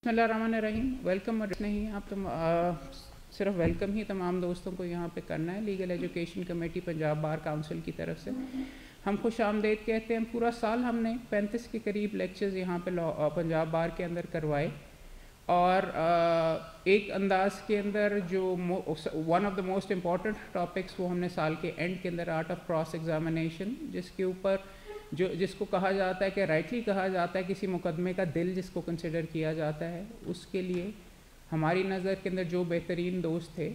बिस्मिल्लाहिर्रहमानिर्रहीम। वेलकम और नहीं, आप सिर्फ वेलकम ही तमाम दोस्तों को यहाँ पे करना है। Legal education committee Punjab bar council की तरफ से हम खुश आमदेद कहते हैं। पूरा साल हमने 35 के करीब लेक्चर्स यहाँ पे पंजाब बार के अंदर करवाए और एक अंदाज के अंदर जो one of the most important topics वो हमने साल के एंड के अंदर आर्ट ऑफ क्रॉस एग्जामिनेशन, जिसके ऊपर जिसको कहा जाता है कि राइटली कहा जाता है किसी मुकदमे का दिल जिसको कंसिडर किया जाता है, उसके लिए हमारी नज़र के अंदर जो बेहतरीन दोस्त थे,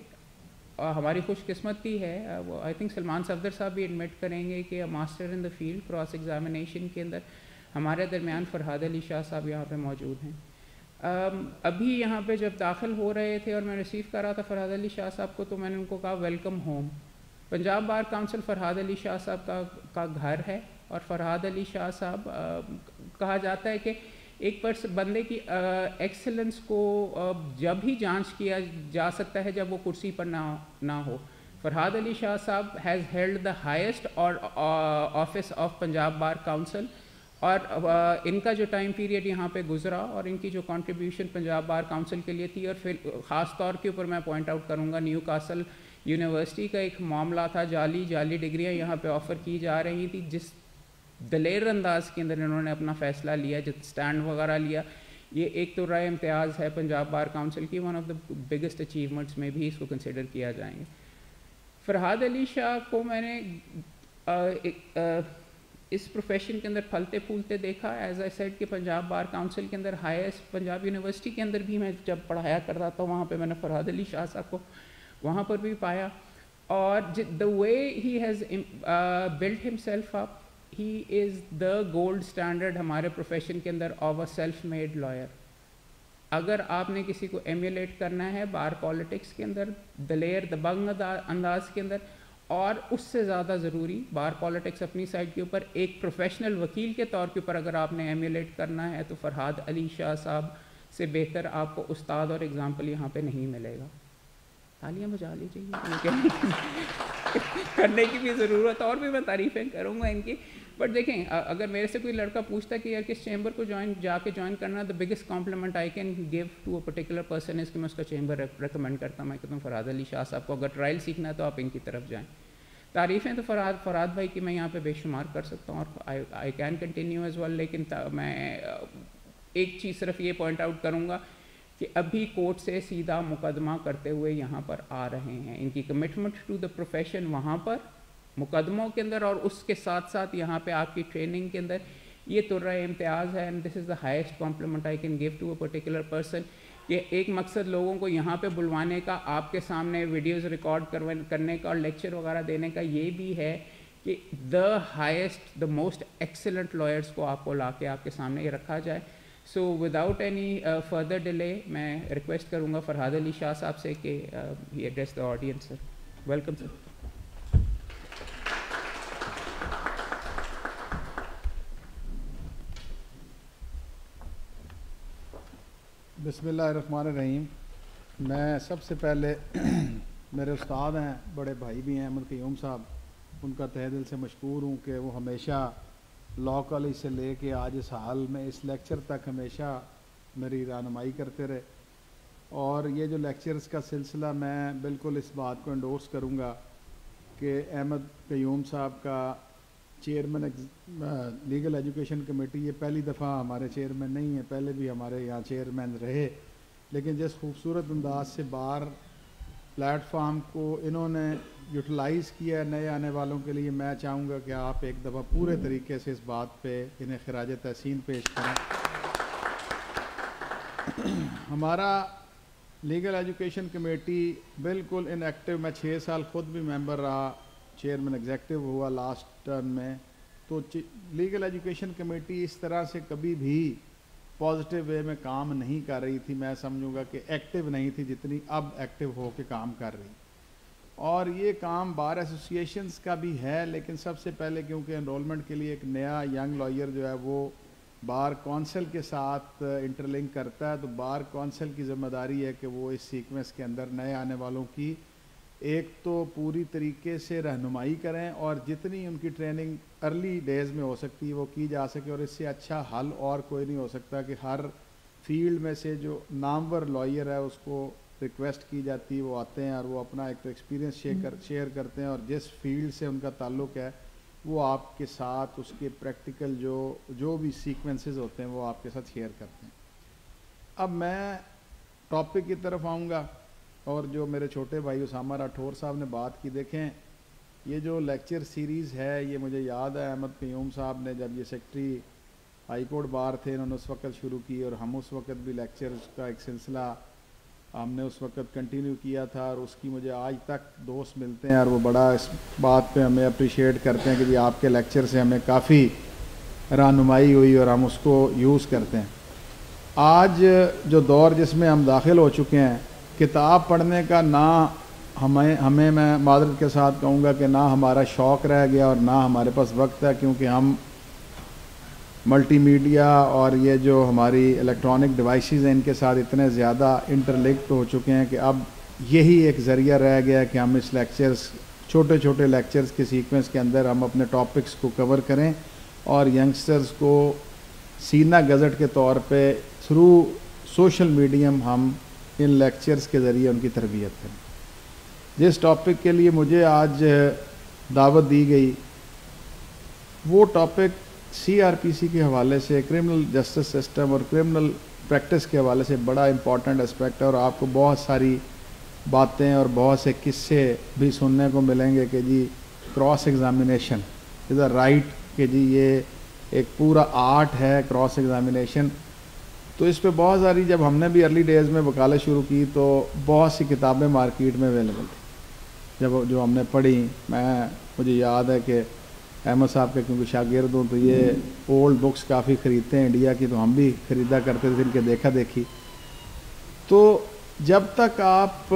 हमारी खुशकिस्मती है, वो आई थिंक सलमान सफदर साहब भी एडमिट करेंगे कि master in the field cross examination के अंदर हमारे दरमियान फरहाद अली शाह साहब यहाँ पे मौजूद हैं। अभी यहाँ पे जब दाखिल हो रहे थे और मैं रिसीव कर रहा था फरहाद अली शाह साहब को, तो मैंने उनको कहा welcome home. Punjab bar council Farhad Ali Shah साहब का घर है और फरहाद अली शाह साहब कहा जाता है कि एक बंदे की एक्सेलेंस को जब ही जांच किया जा सकता है जब वो कुर्सी पर ना हो। फरहाद अली शाह साहब हैज़ हेल्ड द हाईएस्ट और office of Punjab bar council, और इनका जो टाइम पीरियड यहाँ पे गुजरा और इनकी जो कंट्रीब्यूशन पंजाब बार काउंसिल के लिए थी, और फिर ख़ास तौर के ऊपर मैं पॉइंट आउट करूँगा न्यू कासल यूनिवर्सिटी का एक मामला था, जाली डिग्रियाँ यहाँ पे ऑफ़र की जा रही थी, जिस दलेर अंदाज के अंदर इन्होंने अपना फ़ैसला लिया, जो स्टैंड वगैरह लिया, ये एक तो राय इम्तियाज़ है पंजाब बार काउंसिल की, one of the biggest achievements में भी इसको कंसिडर किया जाएंगे। फरहाद अली शाह को मैंने इस प्रोफेशन के अंदर फलते फूलते देखा। एज आई सेड कि पंजाब बार काउंसिल के अंदर हाईएस्ट पंजाब यूनिवर्सिटी के अंदर भी मैं जब पढ़ाया करता था, वहाँ पे मैंने फरहाद अली शाह साहब को वहाँ पर भी पाया, और the way he has built himself up, he is the gold standard हमारे प्रोफेशन के अंदर of a self made lawyer. अगर आपने किसी को एम्यूलेट करना है बार पॉलिटिक्स के अंदर, दलेर दबंग अंदाज के अंदर, और उससे ज़्यादा ज़रूरी बार पॉलिटिक्स अपनी साइड के ऊपर एक प्रोफेशनल वकील के तौर के ऊपर अगर आपने एम्यूलेट करना है, तो फरहाद अली शाह साहब से बेहतर आपको उस्ताद और एग्ज़ाम्पल यहाँ पे नहीं मिलेगा। तालियां बजा लीजिए, करने की भी ज़रूरत, और भी मैं तारीफ़ें करूँगा इनकी। बट देखें, अगर मेरे से कोई लड़का पूछता है कि यार किस चैम्बर को जाके ज्वाइन करना, the biggest compliment I can give to a particular person is कि मैं उसका चैम्बर रिकमेंड करता हूँ। मैं कहता हूँ फरहाद अली शाह साहब को अगर ट्रायल सीखना है तो आप इनकी तरफ जाएँ। तारीफ़ें तो फरहाद भाई की मैं यहाँ पे बेशुमार कर सकता हूँ और I can continue as well, लेकिन मैं एक चीज़ सिर्फ ये पॉइंट आउट करूँगा कि अभी कोर्ट से सीधा मुकदमा करते हुए यहाँ पर आ रहे हैं। इनकी कमिटमेंट टू द प्रोफेशन वहाँ पर मुकदमों के अंदर और उसके साथ साथ यहाँ पे आपकी ट्रेनिंग के अंदर, ये तुर्रा इम्तियाज़ है, and this is the highest compliment I can give to a particular person. ये एक मकसद लोगों को यहाँ पे बुलवाने का, आपके सामने वीडियोस रिकॉर्ड करने का और लेक्चर वगैरह देने का ये भी है कि the highest the most excellent lawyers को आपको ला के आपके सामने ये रखा जाए। So without any further delay मैं रिक्वेस्ट करूँगा फरहाद अली शाह साहब से कि he address the audience. Sir, welcome sir. बिस्मिल्लाहिर्रहमानिर्रहीम। मैं सबसे पहले मेरे उस्ताद हैं, बड़े भाई भी हैं अहमद क़य्यूम साहब, उनका तहे दिल से मशकूर हूँ कि वो हमेशा लॉ कॉलेज से ले के आज इस हाल में इस लेक्चर तक हमेशा मेरी रहनुमाई करते रहे। और ये जो लेक्चर्स का सिलसिला, मैं बिल्कुल इस बात को एंडोर्स करूँगा कि अहमद क़य्यूम साहब का चेयरमैन लीगल एजुकेशन कमेटी, ये पहली दफ़ा हमारे चेयरमैन नहीं है, पहले भी हमारे यहाँ चेयरमैन रहे, लेकिन जिस खूबसूरत अंदाज से बार प्लेटफार्म को इन्होंने यूटिलाइज़ किया है नए आने वालों के लिए, मैं चाहूँगा कि आप एक दफ़ा पूरे तरीके से इस बात पे इन्हें खिराज तहसीन पेश करें। हमारा लीगल एजुकेशन कमेटी बिल्कुल इनएक्टिव, मैं 6 साल ख़ुद भी मेंबर रहा, चेयरमैन एग्जेक्टिव हुआ लास्ट टर्म में, तो लीगल एजुकेशन कमेटी इस तरह से कभी भी पॉजिटिव वे में काम नहीं कर रही थी। मैं समझूंगा कि एक्टिव नहीं थी जितनी अब एक्टिव हो के काम कर रही। और ये काम बार एसोसिएशंस का भी है, लेकिन सबसे पहले क्योंकि एनरोलमेंट के लिए एक नया यंग लॉयर जो है वो बार कौंसिल के साथ इंटरलिंक करता है, तो बार कौंसिल की ज़िम्मेदारी है कि वो इस सीक्वेंस के अंदर नए आने वालों की एक तो पूरी तरीके से रहनुमाई करें और जितनी उनकी ट्रेनिंग अर्ली डेज़ में हो सकती है वो की जा सके। और इससे अच्छा हल और कोई नहीं हो सकता कि हर फील्ड में से जो नामवर लॉयर है उसको रिक्वेस्ट की जाती है, वो आते हैं और वो अपना एक तो एक्सपीरियंस शेयर करते हैं, और जिस फील्ड से उनका ताल्लुक़ है वो आपके साथ उसके प्रैक्टिकल जो भी सीक्वेंसेस होते हैं वो आपके साथ शेयर करते हैं। अब मैं टॉपिक की तरफ आऊँगा, और जो मेरे छोटे भाई उसामा राठौर साहब ने बात की, देखें ये जो लेक्चर सीरीज़ है ये मुझे याद है अहमद क़य्यूम साहब ने जब ये सेक्रेटरी हाई कोर्ट बार थे इन्होंने उस वक़्त शुरू की, और हम उस वक़्त भी लेक्चर्स का एक सिलसिला हमने उस वक़्त कंटिन्यू किया था, और उसकी मुझे आज तक दोस्त मिलते हैं और वो बड़ा इस बात पे हमें अप्रिशिएट करते हैं कि जी आपके लेक्चर से हमें काफ़ी रहनुमाई हुई और हम उसको यूज़ करते हैं। आज जो दौर जिसमें हम दाखिल हो चुके हैं, किताब पढ़ने का ना हमें मैं मादरत के साथ कहूँगा कि ना हमारा शौक़ रह गया और ना हमारे पास वक्त है, क्योंकि हम मल्टीमीडिया और ये जो हमारी इलेक्ट्रॉनिक डिवाइसेस हैं इनके साथ इतने ज़्यादा इंटरलिंक्ड हो चुके हैं कि अब यही एक ज़रिया रह गया है कि हम इस छोटे छोटे लेक्चर्स के सीक्वेंस के अंदर हम अपने टॉपिक्स को कवर करें और यंगस्टर्स को सीना गज़ट के तौर पे थ्रू सोशल मीडियम हम इन लेक्चर्स के ज़रिए उनकी तरबियत करें। जिस टॉपिक के लिए मुझे आज दावत दी गई वो टॉपिक CRPC के हवाले से, क्रिमिनल जस्टिस सिस्टम और क्रिमिनल प्रैक्टिस के हवाले से बड़ा इम्पॉर्टेंट एस्पेक्ट है, और आपको बहुत सारी बातें और बहुत से किस्से भी सुनने को मिलेंगे कि जी cross examination is a right, कि जी ये एक पूरा आर्ट है क्रॉस एग्ज़ामिनेशन। तो इस पे बहुत सारी, जब हमने भी अर्ली डेज़ में वकालत शुरू की तो बहुत सी किताबें मार्केट में अवेलेबल थी, जब जो हमने पढ़ी, मुझे याद है कि अहमद साहब के क्योंकि शागिर्द हूँ तो ये ओल्ड बुक्स काफ़ी ख़रीदते हैं इंडिया की, तो हम भी ख़रीदा करते थे इनके देखा देखी। तो जब तक आप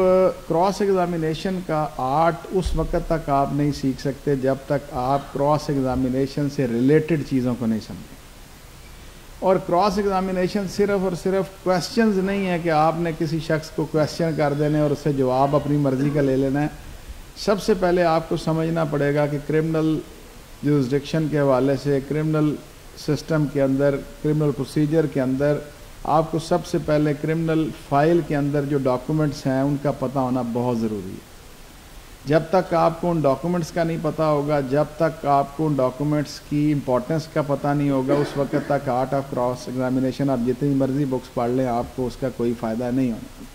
क्रॉस एग्ज़ामिनेशन का आर्ट उस वक़्त तक आप नहीं सीख सकते जब तक आप क्रॉस एग्ज़ामिनेशन से रिलेटेड चीज़ों को नहीं समझें। और क्रॉस एग्ज़ामिनेशन सिर्फ़ और सिर्फ क्वेश्चंस नहीं है कि आपने किसी शख्स को क्वेश्चन कर देने और उससे जवाब अपनी मर्ज़ी का ले लेना है। सबसे पहले आपको समझना पड़ेगा कि क्रिमिनल जुरिस्डिक्शन के हवाले से, क्रिमिनल सिस्टम के अंदर, क्रिमिनल प्रोसीजर के अंदर आपको सबसे पहले क्रिमिनल फाइल के अंदर जो डॉक्यूमेंट्स हैं उनका पता होना बहुत ज़रूरी है। जब तक आपको उन डॉक्यूमेंट्स का नहीं पता होगा, जब तक आपको उन डॉक्यूमेंट्स की इम्पोर्टेंस का पता नहीं होगा, उस वक्त तक आर्ट ऑफ क्रॉस एग्ज़ामिनेशन आप जितनी मर्ज़ी बुक्स पढ़ लें आपको उसका कोई फ़ायदा नहीं होना।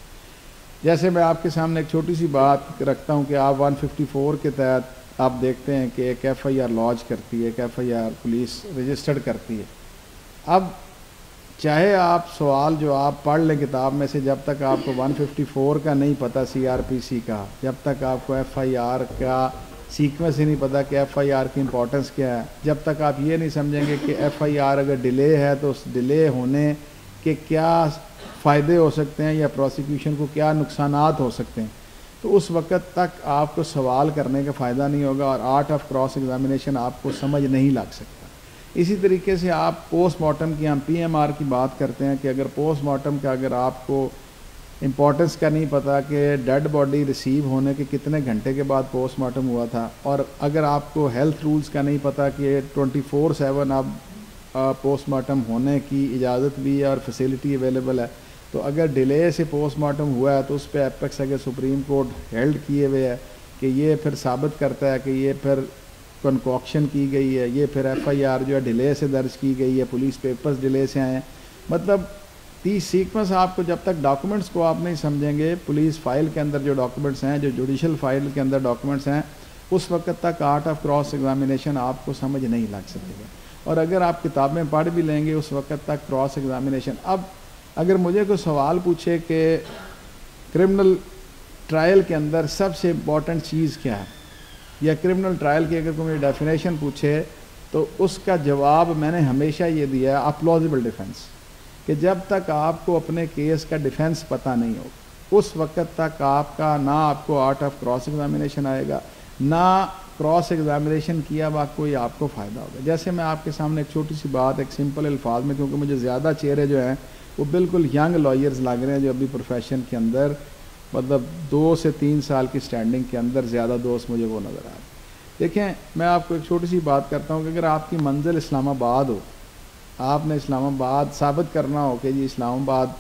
जैसे मैं आपके सामने एक छोटी सी बात रखता हूँ कि आप 154 के तहत आप देखते हैं कि एक FIR लॉन्च करती है, एक FIR पुलिस रजिस्टर्ड करती है। अब चाहे आप सवाल जो आप पढ़ लें किताब में से, जब तक आपको 154 का नहीं पता CRPC का, जब तक आपको FIR का सीक्वेंस ही नहीं पता कि FIR की इम्पोर्टेंस क्या है, जब तक आप ये नहीं समझेंगे कि FIR अगर डिले है तो उस डिले होने के क्या फ़ायदे हो सकते हैं या प्रोसिक्यूशन को क्या नुकसानात हो सकते हैं, तो उस वक़्त तक आपको सवाल करने का फ़ायदा नहीं होगा और आर्ट ऑफ क्रॉस एग्ज़ामिनेशन आपको समझ नहीं लग सकता। इसी तरीके से आप पोस्टमार्टम की, हम PMR की बात करते हैं कि अगर पोस्टमार्टम का अगर आपको इम्पोर्टेंस का नहीं पता कि डेड बॉडी रिसीव होने के कितने घंटे के बाद पोस्टमार्टम हुआ था, और अगर आपको हेल्थ रूल्स का नहीं पता कि 24/7 अब पोस्टमार्टम होने की इजाज़त भी है और फैसिलिटी अवेलेबल है, तो अगर डिले से पोस्टमार्टम हुआ है तो उस पर एपेक्स अगर सुप्रीम कोर्ट हेल्ड किए हुए है कि ये फिर साबित करता है कि ये फिर कंकॉक्शन की गई है, ये फिर FIR जो है डिले से दर्ज की गई है, पुलिस पेपर्स डिले से आए हैं। मतलब 30 सीक्वेंस आपको, जब तक डॉक्यूमेंट्स को आप नहीं समझेंगे, पुलिस फाइल के अंदर जो डॉक्यूमेंट्स हैं, जो जुडिशल फाइल के अंदर डॉक्यूमेंट्स हैं, उस वक्त तक आर्ट ऑफ क्रॉस एग्ज़ामिनेशन आपको समझ नहीं लग सकेगा। और अगर आप किताबें पढ़ भी लेंगे उस वक्त तक क्रॉस एग्ज़ामिनेशन। अब अगर मुझे कोई सवाल पूछे कि क्रिमिनल ट्रायल के अंदर सबसे इम्पॉर्टेंट चीज़ क्या है, या क्रिमिनल ट्रायल की अगर कोई मुझे डेफिनेशन पूछे, तो उसका जवाब मैंने हमेशा ये दिया है, प्लॉजिबल डिफेंस, कि जब तक आपको अपने केस का डिफेंस पता नहीं होगा उस वक्त तक आपका ना आपको आर्ट ऑफ क्रॉस एग्ज़ामिनेशन आएगा, ना क्रॉस एग्ज़ामिनेशन किया हुआ कोई आपको फ़ायदा होगा। जैसे मैं आपके सामने एक छोटी सी बात एक सिंपल अल्फाज में, क्योंकि मुझे ज़्यादा चेहरे जो हैं वो बिल्कुल यंग लॉयर्स लग रहे हैं जो अभी प्रोफेशन के अंदर मतलब 2 से 3 साल की स्टैंडिंग के अंदर ज़्यादा दोस्त मुझे वो नज़र आ रहे हैं। देखें, मैं आपको एक छोटी सी बात करता हूँ कि अगर आपकी मंजिल इस्लामाबाद हो, आपने इस्लामाबाद साबित करना हो कि जी इस्लामाबाद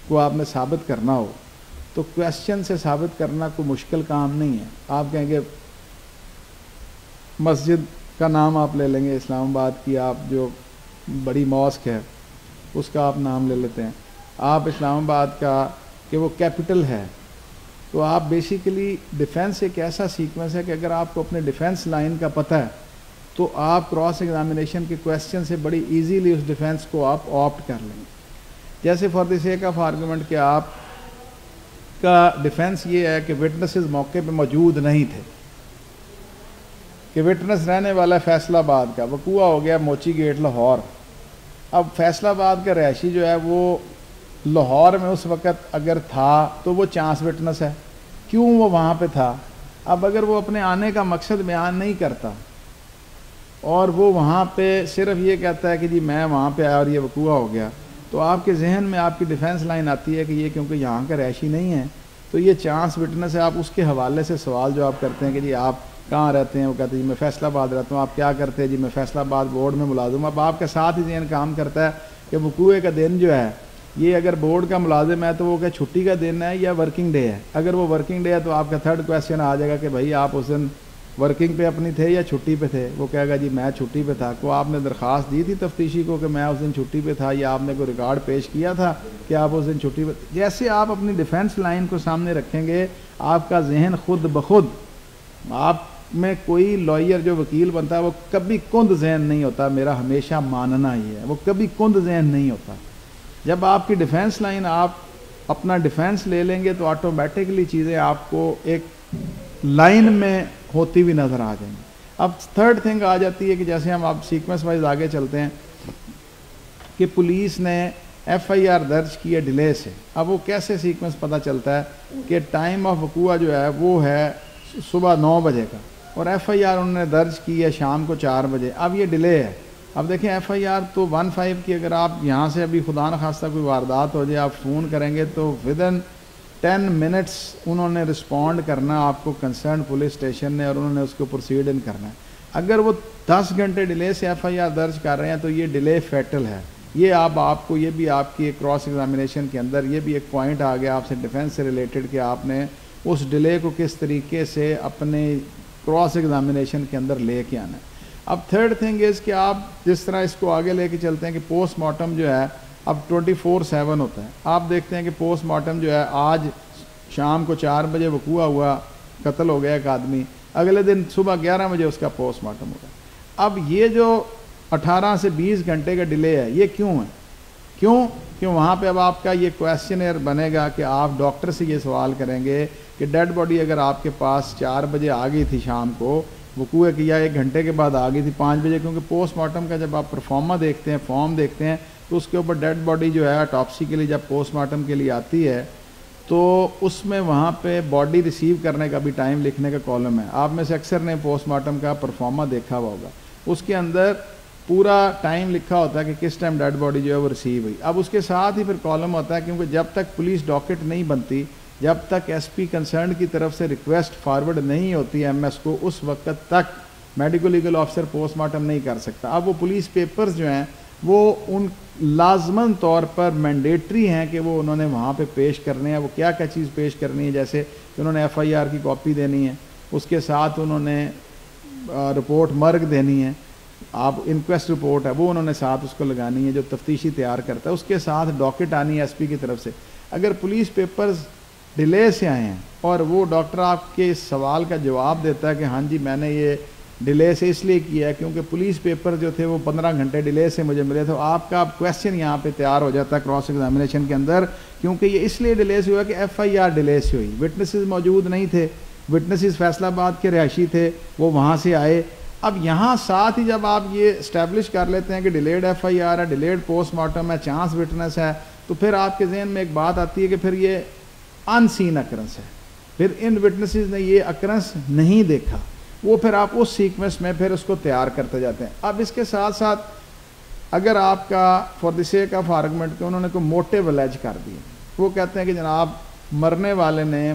को आपने साबित करना हो, तो क्वेश्चन से साबित करना कोई मुश्किल काम नहीं है। आप कहेंगे मस्जिद का नाम आप ले लेंगे इस्लामाबाद की, आप जो बड़ी मॉस्क है उसका आप नाम ले लेते हैं, आप इस्लामाबाद का कि वो कैपिटल है, तो आप बेसिकली डिफेंस एक ऐसा सीक्वेंस है कि अगर आपको अपने डिफेंस लाइन का पता है तो आप क्रॉस एग्जामिनेशन के क्वेश्चन से बड़ी इजीली उस डिफेंस को आप ऑप्ट कर लेंगे। जैसे for the sake of argument कि आप का डिफेंस ये है कि विटनेसेस मौके पे मौजूद नहीं थे, कि विटनेस रहने वाला फैसलाबाद का, वकूआ हो गया मोची गेट लाहौर। अब फैसलाबाद का रहायशी जो है वो लाहौर में उस वक़्त अगर था तो वो चांस विटनेस है, क्यों वो वहाँ पे था। अब अगर वो अपने आने का मकसद बयान नहीं करता और वो वहाँ पे सिर्फ ये कहता है कि जी मैं वहाँ पे आया और ये वकूआ हो गया, तो आपके जहन में आपकी डिफेंस लाइन आती है कि ये क्योंकि यहाँ का रहायशी नहीं है तो ये चांस विटनेस है। आप उसके हवाले से सवाल जो आप करते हैं कि जी आप कहाँ रहते हैं, वो कहते हैं जी मैं फैसलाबाद रहता हूँ। आप क्या करते हैं, जी मैं फैसलाबाद बोर्ड में मुलाजिम। अब आपके साथ ही जहन काम करता है कि वकूए का दिन जो है ये अगर बोर्ड का मुलाजिम है तो वो क्या छुट्टी का दिन है या वर्किंग डे है। अगर वो वर्किंग डे है तो आपका थर्ड क्वेश्चन आ जाएगा कि भाई आप उस दिन वर्किंग पे अपनी थे या छुट्टी पे थे। वो कहेगा जी मैं छुट्टी पे था। को आपने दरख्वास्त दी थी तफ्तीशी को कि मैं उस दिन छुट्टी पे था, या आपने कोई रिकॉर्ड पेश किया था कि आप उस दिन छुट्टी पे। जैसे आप अपनी डिफेंस लाइन को सामने रखेंगे आपका जहन खुद ब खुद, आप में कोई लॉयर जो वकील बनता है वो कभी कुंद जहन नहीं होता। मेरा हमेशा मानना ही है वो कभी कुंद जहन नहीं होता। जब आपकी डिफेंस लाइन आप अपना डिफेंस ले लेंगे तो ऑटोमेटिकली चीज़ें आपको एक लाइन में होती हुई नज़र आ जाएंगी। अब थर्ड थिंग आ जाती है कि जैसे हम आप सीक्वेंस वाइज आगे चलते हैं कि पुलिस ने FIR दर्ज की है डिले से। अब वो कैसे सीक्वेंस पता चलता है कि टाइम ऑफ वकूआ जो है वो है सुबह 9 बजे का और FIR उन्होंने दर्ज की है शाम को 4 बजे। अब ये डिले है। अब देखें FIR तो 15 की, अगर आप यहाँ से अभी खुदा न खास्ता कोई वारदात हो जाए आप फ़ोन करेंगे तो विदिन 10 मिनट्स उन्होंने रिस्पॉन्ड करना आपको कंसर्न पुलिस स्टेशन ने, और उन्होंने उसको प्रोसीड इन करना है। अगर वो 10 घंटे डिले से FIR दर्ज कर रहे हैं तो ये डिले फैटल है। ये आपको ये भी आपकी क्रॉस एग्जामिनेशन के अंदर ये भी एक पॉइंट आ गया आपसे डिफेंस से रिलेटेड कि आपने उस डिले को किस तरीके से अपने क्रॉस एग्जामिनेशन के अंदर ले के आना है। अब थर्ड थिंग इज़ कि आप जिस तरह इसको आगे लेके चलते हैं कि पोस्टमार्टम जो है अब 24/7 होता है। आप देखते हैं कि पोस्टमार्टम जो है आज शाम को 4 बजे वकूआ हुआ, कत्ल हो गया एक आदमी, अगले दिन सुबह 11 बजे उसका पोस्टमार्टम होगा। अब ये जो 18 से 20 घंटे का डिले है ये क्यों है? क्यों वहाँ पे अब आपका ये क्वेश्चनर बनेगा कि आप डॉक्टर से ये सवाल करेंगे कि डेड बॉडी अगर आपके पास 4 बजे आ गई थी शाम को, वकूए किया 1 घंटे के बाद आ गई थी 5 बजे, क्योंकि पोस्टमार्टम का जब आप परफॉर्मा देखते हैं, फॉर्म देखते हैं, तो उसके ऊपर डेड बॉडी जो है ऑटोप्सी के लिए जब पोस्टमार्टम के लिए आती है तो उसमें वहाँ पे बॉडी रिसीव करने का भी टाइम लिखने का कॉलम है। आप में से अक्सर ने पोस्टमार्टम का परफॉर्मा देखा हुआ होगा, उसके अंदर पूरा टाइम लिखा होता है कि किस टाइम डेड बॉडी जो है वो रिसीव हुई। अब उसके साथ ही फिर कॉलम होता है, क्योंकि जब तक पुलिस डॉकेट नहीं बनती, जब तक SP कंसर्न की तरफ से रिक्वेस्ट फॉरवर्ड नहीं होती MS को, उस वक्त तक मेडिको लीगल ऑफिसर पोस्टमार्टम नहीं कर सकता। अब वो पुलिस पेपर्स जो हैं वो उन लाजमन तौर पर मैंडेटरी हैं कि वो उन्होंने वहाँ पे पेश करने हैं। वो क्या क्या चीज़ पेश करनी है, जैसे कि उन्होंने FIR की कॉपी देनी है, उसके साथ उन्होंने रिपोर्ट मर्ग देनी है, आप इंक्वेस्ट रिपोर्ट है वो उन्होंने साथ उसको लगानी है जो तफ्तीशी तैयार करता है, उसके साथ डॉकेट आनी है SP की तरफ से। अगर पुलिस पेपर्स डिले से आए हैं और वो डॉक्टर आपके इस सवाल का जवाब देता है कि हाँ जी मैंने ये डिले से इसलिए किया है क्योंकि पुलिस पेपर जो थे वो 15 घंटे डिले से मुझे मिले, तो आपका क्वेश्चन यहाँ पे तैयार हो जाता है क्रॉस एग्जामिनेशन के अंदर, क्योंकि ये इसलिए डिले से हुआ कि FIR डिले से हुई, विटनेसेस मौजूद नहीं थे, विटनेसेस फैसलाबाद के रहायशी थे, वो वहाँ से आए। अब यहाँ साथ ही जब आप ये इस्टेब्लिश कर लेते हैं कि डिलेड FIR है, डिलेड पोस्टमार्टम है, चांस विटनेस है, तो फिर आपके जहन में एक बात आती है कि फिर ये अनसीन अक्रंस है, फिर इन विटनेसेस ने ये अक्रंस नहीं देखा, वो फिर आप उस सीक्वेंस में फिर उसको तैयार करते जाते हैं। अब इसके साथ साथ अगर आपका for the sake of argument के उन्होंने कोई मोटिव अलेज कर दिए, वो कहते हैं कि जनाब मरने वाले ने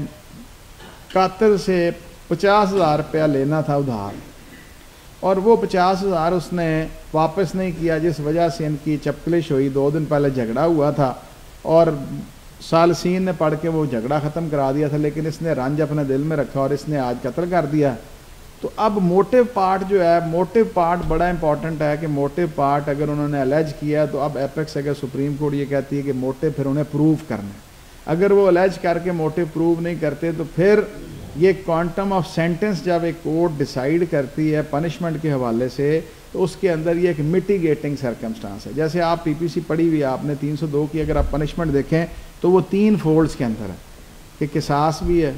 कातिल से 50,000 रुपया लेना था उधार, और वो 50,000 उसने वापस नहीं किया, जिस वजह से इनकी चपकलिश हुई। 2 दिन पहले झगड़ा हुआ था और सालसीन ने पढ़ के वो झगड़ा ख़त्म करा दिया था, लेकिन इसने रंज अपने दिल में रखा और इसने आज कत्ल कर दिया। तो अब मोटिव पार्ट जो है, मोटिव पार्ट बड़ा इंपॉर्टेंट है कि मोटिव पार्ट अगर उन्होंने अलेज किया तो अब एपेक्स अगर सुप्रीम कोर्ट ये कहती है कि मोटिव फिर उन्हें प्रूव करना है। अगर वो अलेज करके मोटिव प्रूव नहीं करते तो फिर ये क्वांटम ऑफ सेंटेंस जब एक कोर्ट डिसाइड करती है पनिशमेंट के हवाले से, तो उसके अंदर ये एक मिटिगेटिंग सर्कमस्टांस है। जैसे आप पीपीसी पढ़ी हुई है आपने 302 की, अगर आप पनिशमेंट देखें तो वो 3 फोल्ड्स के अंदर है कि किसास भी है,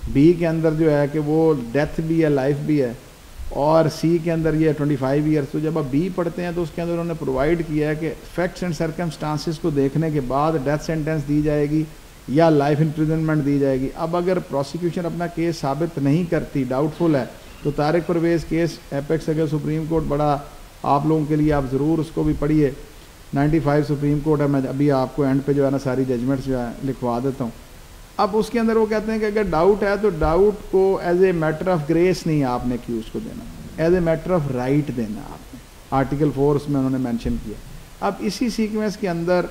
बी के अंदर जो है कि वो डेथ भी है, लाइफ भी है, और सी के अंदर ये 25 ईयर्स। तो जब आप बी पढ़ते हैं तो उसके अंदर उन्होंने प्रोवाइड किया है कि फैक्ट्स एंड सर्कमस्टांसिस को देखने के बाद डेथ सेंटेंस दी जाएगी या लाइफ इम्प्रिजनमेंट दी जाएगी। अब अगर प्रोसिक्यूशन अपना केस साबित नहीं करती, डाउटफुल है, तो तारिक परवेज़ केस एपेक्स अगर सुप्रीम कोर्ट बड़ा आप लोगों के लिए, आप ज़रूर उसको भी पढ़िए। 95 सुप्रीम कोर्ट है, मैं अभी आपको एंड पे जो है ना सारी जजमेंट्स जो है लिखवा देता हूँ। अब उसके अंदर वो कहते हैं कि अगर डाउट है तो डाउट को as a matter of grace नहीं आपने एक्यूज को देना, as a matter of right देना आपने। आर्टिकल 4 उसमें उन्होंने मेंशन किया। अब इसी सीक्वेंस के अंदर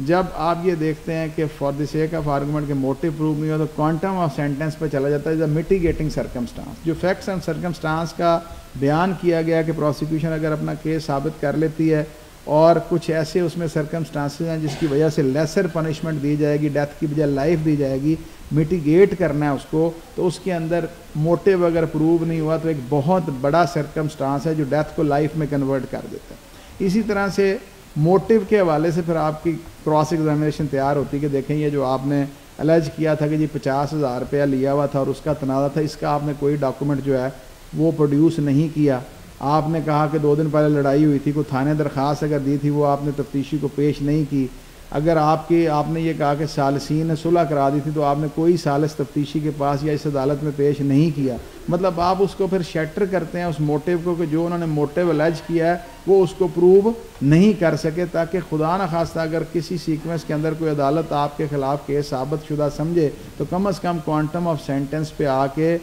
जब आप ये देखते हैं कि for the sake of argument के मोटिव प्रूव नहीं हो तो क्वांटम ऑफ सेंटेंस पे चला जाता है द मिटिगेटिंग सर्कमस्टांस। जो फैक्ट्स एंड सर्कमस्टांस का बयान किया गया कि प्रोसिक्यूशन अगर अपना केस साबित कर लेती है और कुछ ऐसे उसमें सर्कमस्टांसेस हैं जिसकी वजह से लेसर पनिशमेंट दी जाएगी, डेथ की बजाय लाइफ दी जाएगी, मिटिगेट करना है उसको, तो उसके अंदर मोटिव अगर प्रूव नहीं हुआ तो एक बहुत बड़ा सर्कमस्टांस है जो डेथ को लाइफ में कन्वर्ट कर देता है। इसी तरह से मोटिव के हवाले से फिर आपकी क्रॉस एग्जामिनेशन तैयार होती है कि देखें ये जो आपने अलेज किया था कि जी 50,000 रुपया लिया हुआ था और उसका तनाज़ा था, इसका आपने कोई डॉक्यूमेंट जो है वो प्रोड्यूस नहीं किया। आपने कहा कि 2 दिन पहले लड़ाई हुई थी, कोई थाने दरख्वास्त अगर दी थी वो आपने तफ्तीशी को पेश नहीं की। अगर आपने ये कहा कि सालसीन ने सुलह करा दी थी तो आपने कोई सालिस तफ्तीशी के पास या इस अदालत में पेश नहीं किया। मतलब आप उसको फिर शटर करते हैं उस मोटिव को कि जो उन्होंने मोटिव अलेज किया है वो उसको प्रूव नहीं कर सके, ताकि खुदा न खास्ता अगर किसी सीक्वेंस के अंदर कोई अदालत आपके खिलाफ केस साबित शुदा समझे तो कम अज़ कम क्वांटम ऑफ सेंटेंस पे आके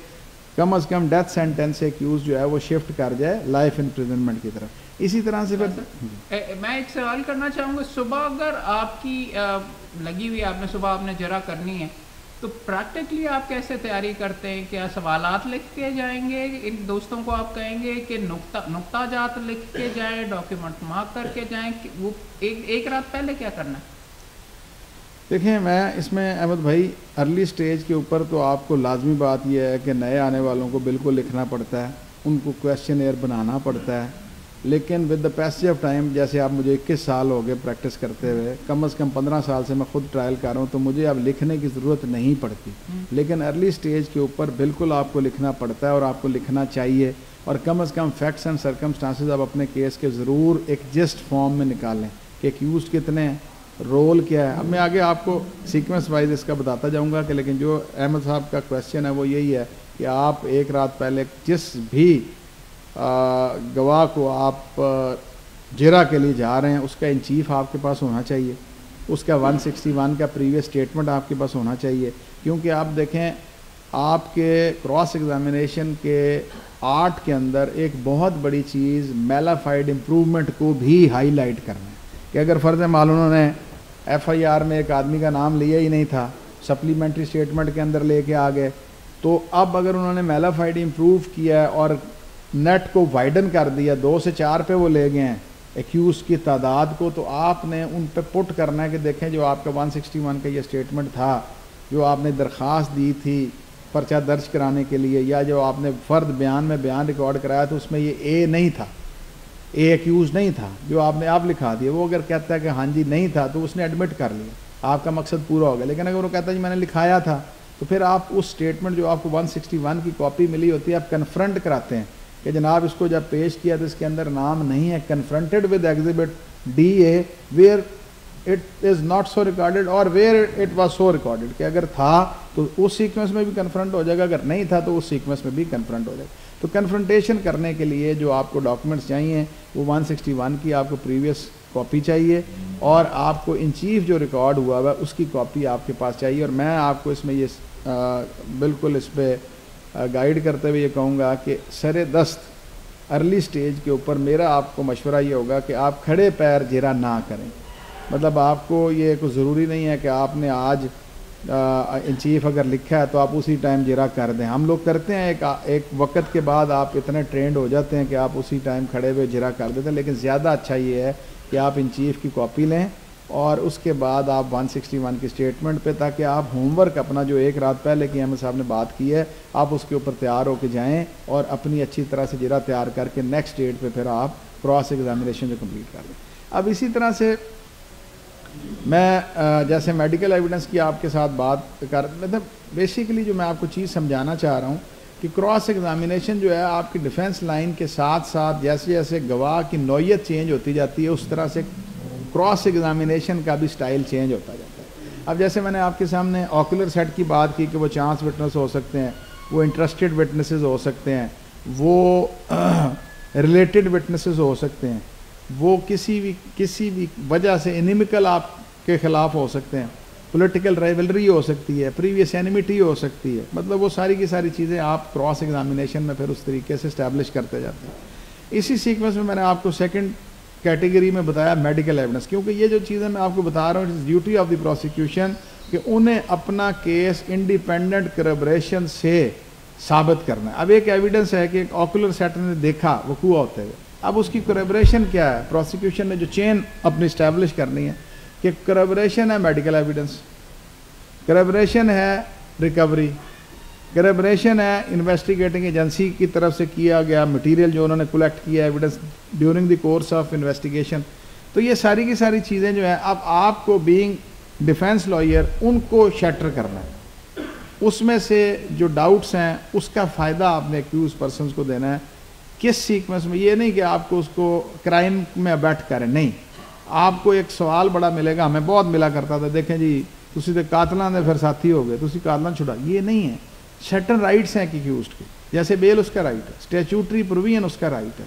कम अज़ कम डेथ सेंटेंस से एक्यूज जो है वो शिफ्ट कर जाए लाइफ इम्प्रिजनमेंट की तरफ। इसी तरह से फिर मैं एक सवाल करना चाहूँगा, सुबह अगर आपकी लगी हुई आपने सुबह आपने जरा करनी है तो प्रैक्टिकली आप कैसे तैयारी करते हैं? क्या सवालात लिख के जाएंगे, इन दोस्तों को आप कहेंगे कि नुक्ता जात लिख के जाएं, डॉक्यूमेंट मार्क करके जाएं, वो एक रात पहले क्या करना है? देखिए मैं इसमें अहमद भाई अर्ली स्टेज के ऊपर तो आपको लाजमी बात यह है कि नए आने वालों को बिल्कुल लिखना पड़ता है, उनको क्वेश्चन बनाना पड़ता है। लेकिन with the passage of time, जैसे आप मुझे 21 साल हो गए प्रैक्टिस करते हुए, कम से कम 15 साल से मैं खुद ट्रायल कर रहा हूँ, तो मुझे अब लिखने की ज़रूरत नहीं पड़ती। लेकिन अर्ली स्टेज के ऊपर बिल्कुल आपको लिखना पड़ता है और आपको लिखना चाहिए। और कम से कम फैक्ट्स एंड सर्कमस्टांसेस आप अपने केस के ज़रूर एक जस्ट फॉर्म में निकालें कि एक्यूज्ड कितने हैं, रोल क्या है। अब मैं आगे आपको सीक्वेंस वाइज इसका बताता जाऊँगा कि लेकिन जो अहमद साहब का क्वेश्चन है वो यही है कि आप एक रात पहले जिस भी गवाह को आप जिरा के लिए जा रहे हैं उसका इन चीफ आपके पास होना चाहिए, उसका 161 का प्रीवियस स्टेटमेंट आपके पास होना चाहिए। क्योंकि आप देखें आपके क्रॉस एग्जामिनेशन के आर्ट के अंदर एक बहुत बड़ी चीज़ मेलाफाइड इम्प्रूवमेंट को भी हाईलाइट करना है कि अगर फ़र्ज़ मालूम उन्होंने FIR में एक आदमी का नाम लिया ही नहीं था, सप्लीमेंट्री स्टेटमेंट के अंदर लेके आ गए, तो अब अगर उन्होंने मेलाफाइड इम्प्रूव किया और नेट को वाइडन कर दिया, 2 से 4 पे वो ले गए हैं एक्यूज की तादाद को, तो आपने उन पे पुट करना है कि देखें जो आपका 161 का ये स्टेटमेंट था, जो आपने दरख्वास्त दी थी पर्चा दर्ज कराने के लिए, या जो आपने फ़र्द बयान में बयान रिकॉर्ड कराया तो उसमें ये ए नहीं था, ए एक्यूज नहीं था, जो आपने आप लिखा दिया। वो अगर कहता है कि हाँ जी नहीं था तो उसने एडमिट कर लिया, आपका मकसद पूरा हो गया। लेकिन अगर वो कहता है जी मैंने लिखाया था, तो फिर आप उस स्टेटमेंट जो आपको 161 की कॉपी मिली होती है आप कन्फ्रंट कराते हैं कि जनाब इसको जब पेश किया तो इसके अंदर नाम नहीं है, confronted with exhibit DA where it is not so recorded और where it was so recorded, कि अगर था तो उस सीक्वेंस में भी कन्फ्रंट हो जाएगा, अगर नहीं था तो उस सीक्वेंस में भी कन्फ्रंट हो जाएगा। तो कन्फ्रंटेशन करने के लिए जो आपको डॉक्यूमेंट्स चाहिए वो 161 की आपको प्रीवियस कॉपी चाहिए और आपको इन चीफ जो रिकॉर्ड हुआ हुआ उसकी कॉपी आपके पास चाहिए। और मैं आपको इसमें ये बिल्कुल इस पर गाइड करते हुए ये कहूँगा कि सर दस्त अर्ली स्टेज के ऊपर मेरा आपको मशवरा ये होगा कि आप खड़े पैर जिरा ना करें। मतलब आपको ये कोई ज़रूरी नहीं है कि आपने आज इन चीफ अगर लिखा है तो आप उसी टाइम जिरा कर दें। हम लोग करते हैं, एक वक्त के बाद आप इतने ट्रेंड हो जाते हैं कि आप उसी टाइम खड़े हुए जिरा कर देते हैं। लेकिन ज़्यादा अच्छा ये है कि आप इन चीफ की कॉपी लें और उसके बाद आप 161 की स्टेटमेंट पे, ताकि आप होमवर्क अपना जो एक रात पहले की अहमद साहब ने बात की है आप उसके ऊपर तैयार होकर जाएं और अपनी अच्छी तरह से जिरा तैयार करके नेक्स्ट डेट पे फिर आप क्रॉस एग्जामिनेशन जो कंप्लीट कर लें। अब इसी तरह से मैं जैसे मेडिकल एविडेंस की आपके साथ बात कर, मतलब बेसिकली जो मैं आपको चीज़ समझाना चाह रहा हूँ कि क्रॉस एग्जामिनेशन जो है आपकी डिफेंस लाइन के साथ साथ जैसे जैसे गवाह की नौयत चेंज होती जाती है उस तरह से क्रॉस एग्जामिनेशन का भी स्टाइल चेंज होता जाता है। अब जैसे मैंने आपके सामने ऑकुलर सेट की बात की कि वो चांस विटनेस हो सकते हैं, वो इंटरेस्टेड विटनेसेस हो सकते हैं, वो रिलेटेड विटनेसेस हो सकते हैं, वो किसी भी वजह से एनिमिकल आपके ख़िलाफ़ हो सकते हैं, पॉलिटिकल राइवलरी हो सकती है, प्रीवियस एनिमिटी हो सकती है। मतलब वो सारी की सारी चीज़ें आप क्रॉस एग्जामिनेशन में फिर उस तरीके से इस्टेब्लिश करते जाते हैं। इसी सीक्वेंस में मैंने आपको सेकंड कैटेगरी में बताया मेडिकल एविडेंस, क्योंकि ये जो चीज़ें मैं आपको बता रहा हूँ it is duty of the prosecution कि उन्हें अपना केस इंडिपेंडेंट करबरेशन से साबित करना है। अब एक एविडेंस है कि एक ऑकुलर सेट ने देखा वकूआ होते हुए, अब उसकी करबरेशन क्या है, प्रोसिक्यूशन ने जो चेन अपनी इस्टेब्लिश करनी है कि करबरेशन है मेडिकल एविडेंस, करबरेशन है रिकवरी, करबरेशन है इन्वेस्टिगेटिंग एजेंसी की तरफ से किया गया मटेरियल जो उन्होंने कलेक्ट किया evidence during the course of investigation. तो ये सारी की सारी चीज़ें जो है अब आपको बीइंग डिफेंस लॉयर उनको शटर करना है, उसमें से जो डाउट्स हैं उसका फ़ायदा आपने एक्यूज पर्सन को देना है। किस सीक्वेंस में, ये नहीं कि आपको उसको क्राइम में अबैट करें, नहीं, आपको एक सवाल बड़ा मिलेगा, हमें बहुत मिला करता था, देखें जी तुसी तो कातलां दे फिर साथी हो गए, तुसी कातलां छुड़ा, ये नहीं है। सर्टन राइट्स हैं एक्यूज्ड के, जैसे बेल उसका राइट है, स्टैट्यूटरी प्रोविजन उसका राइट है,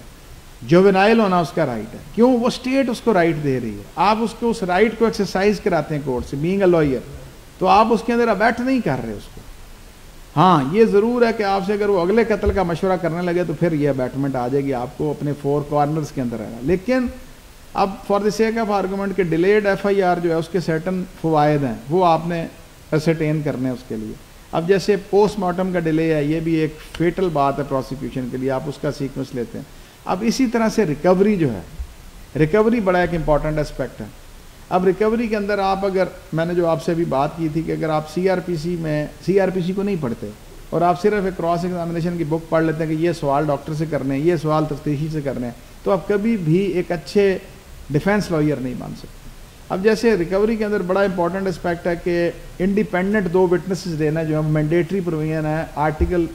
जुवेनाइल होना उसका राइट है। क्यों? वो स्टेट उसको राइट दे रही है, आप उसको उस राइट को एक्सरसाइज कराते हैं कोर्ट से बीइंग अ लॉयर, तो आप उसके अंदर अबैट नहीं कर रहे उसको। हाँ, ये ज़रूर है कि आपसे अगर वो अगले कत्ल का मशवरा करने लगे तो फिर ये अबैटमेंट आ जाएगी, आपको अपने 4 कॉर्नर्स के अंदर रहना। लेकिन अब for the sake of argument के डिलेड FIR जो है उसके सर्टन फ़वायद हैं, वो आपने असरटेन करने हैं उसके लिए। अब जैसे पोस्टमार्टम का डिले है, ये भी एक फेटल बात है प्रोसिक्यूशन के लिए, आप उसका सीक्वेंस लेते हैं। अब इसी तरह से रिकवरी जो है, रिकवरी बड़ा एक इंपॉर्टेंट एस्पेक्ट है। अब रिकवरी के अंदर आप, अगर मैंने जो आपसे अभी बात की थी कि अगर आप CRPC को नहीं पढ़ते और आप सिर्फ एक क्रॉस एग्जामिनेशन की बुक पढ़ लेते हैं कि ये सवाल डॉक्टर से करने हैं, ये सवाल तफ्तीशी से करने हैं, तो आप कभी भी एक अच्छे डिफेंस लॉयर नहीं बन सकते। अब जैसे रिकवरी के अंदर बड़ा इंपॉर्टेंट एस्पेक्ट है कि इंडिपेंडेंट 2 विटनेसेस देना जो है मैंडेटरी प्रोविजन है आर्टिकल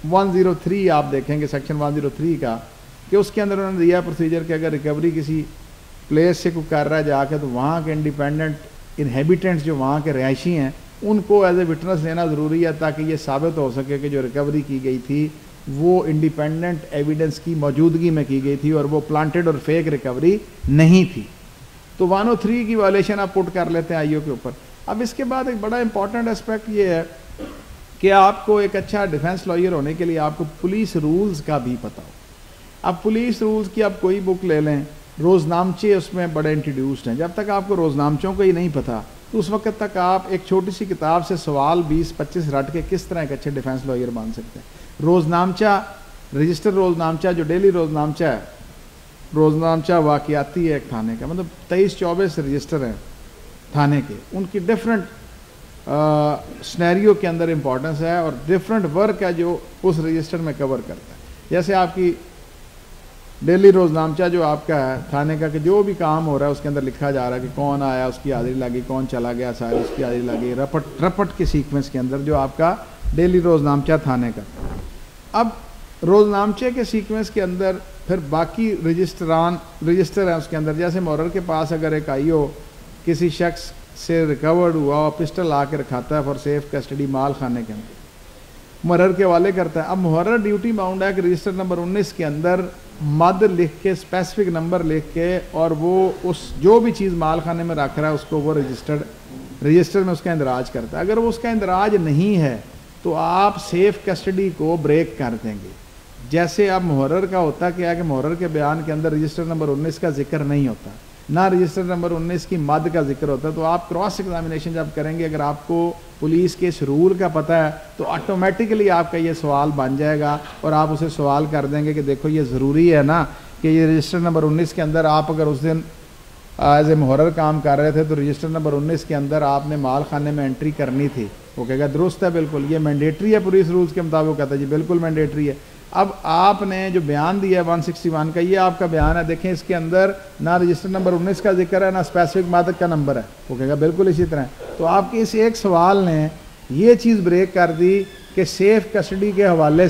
103, आप देखेंगे सेक्शन 103 का, कि उसके अंदर उन्होंने दिया प्रोसीजर कि अगर रिकवरी किसी प्लेस से कोई कर रहा है जाके, तो वहाँ के इंडिपेंडेंट इनहेबिटेंट्स जो वहाँ के रिहायशी हैं उनको एज ए विटनेस लेना ज़रूरी है, ताकि ये साबित हो सके कि जो रिकवरी की गई थी वो इंडिपेंडेंट एविडेंस की मौजूदगी में की गई थी और वो प्लांटेड और फेक रिकवरी नहीं थी। तो 103 की वायलेशन आप पुट कर लेते हैं IO के ऊपर। अब इसके बाद एक बड़ा इंपॉर्टेंट एस्पेक्ट ये है कि आपको एक अच्छा डिफेंस लॉयर होने के लिए आपको पुलिस रूल्स का भी पता हो। अब पुलिस रूल्स की आप कोई बुक ले लें, रोज़नामचे उसमें बड़े इंट्रोड्यूस्ड हैं। जब तक आपको रोज़नामचों को ही नहीं पता तो उस वक्त तक आप एक छोटी सी किताब से सवाल 20-25 रट के किस तरह एक अच्छे डिफेंस लॉयर बन सकते हैं। रोज़नामचा, रजिस्टर रोज़नामचा जो डेली रोज़नामचा है, रोज़नामचा वाक़ियाती है एक थाने का, मतलब 23-24 रजिस्टर हैं थाने के, उनकी डिफरेंट स्नैरियो के अंदर इंपॉर्टेंस है और डिफरेंट वर्क है जो उस रजिस्टर में कवर करता है। जैसे आपकी डेली रोज़नामचा जो आपका है थाने का, कि जो भी काम हो रहा है उसके अंदर लिखा जा रहा है कि कौन आया, उसकी हाजिरी लगी, कौन चला गया, सारी उसकी हाजिरी लगी, रपट के सीक्वेंस के अंदर जो आपका डेली रोज़नामचा थाने का। अब रोज़नामचे के सीक्वेंस के अंदर फिर बाकी रजिस्टर है उसके अंदर, जैसे मोहर्रर के पास अगर एक IO किसी शख्स से रिकवर्ड हुआ और पिस्टल ला के रखाता है फॉर सेफ कस्टडी माल खाने के अंदर, मुहर्रर के हवाले करता है। अब मुहर्रर ड्यूटी बाउंड है कि रजिस्टर नंबर 19 के अंदर मद लिख के, स्पेसिफिक नंबर लिख के, और वो उस जो भी चीज़ माल खाने में रख रहा है उसको वो रजिस्टर में उसका इंदराज करता है। अगर वो उसका इंदराज नहीं है तो आप सेफ कस्टडी को ब्रेक कर देंगे। जैसे अब मुहर्रर का होता क्या है कि मुहर्रर के बयान के अंदर रजिस्टर नंबर 19 का जिक्र नहीं होता, ना रजिस्टर नंबर 19 की मद का जिक्र होता है, तो आप क्रॉस एग्जामिनेशन जब करेंगे, अगर आपको पुलिस के इस रूल का पता है तो ऑटोमेटिकली आपका ये सवाल बन जाएगा और आप उसे सवाल कर देंगे कि देखो ये ज़रूरी है ना कि ये रजिस्टर नंबर 19 के अंदर आप अगर उस दिन एज ए मुहर्रर काम कर रहे थे तो रजिस्टर नंबर 19 के अंदर आपने माल खाने में एंट्री करनी थी। वो कहेगा दुरुस्त है, बिल्कुल ये मैंडेटरी है पुलिस रूल्स के मुताबिक। कहता है जी बिल्कुल मैंडेटरी है। अब आपने जो बयान दिया है 161 का, ये आपका बयान है, देखें इसके अंदर ना रजिस्टर नंबर 19 का जिक्र है ना स्पेसिफिक मादक का नंबर है। वो कहेगा बिल्कुल इसी तरह। तो आपके इस एक सवाल ने ये चीज़ ब्रेक कर दी कि सेफ कस्टडी के हवाले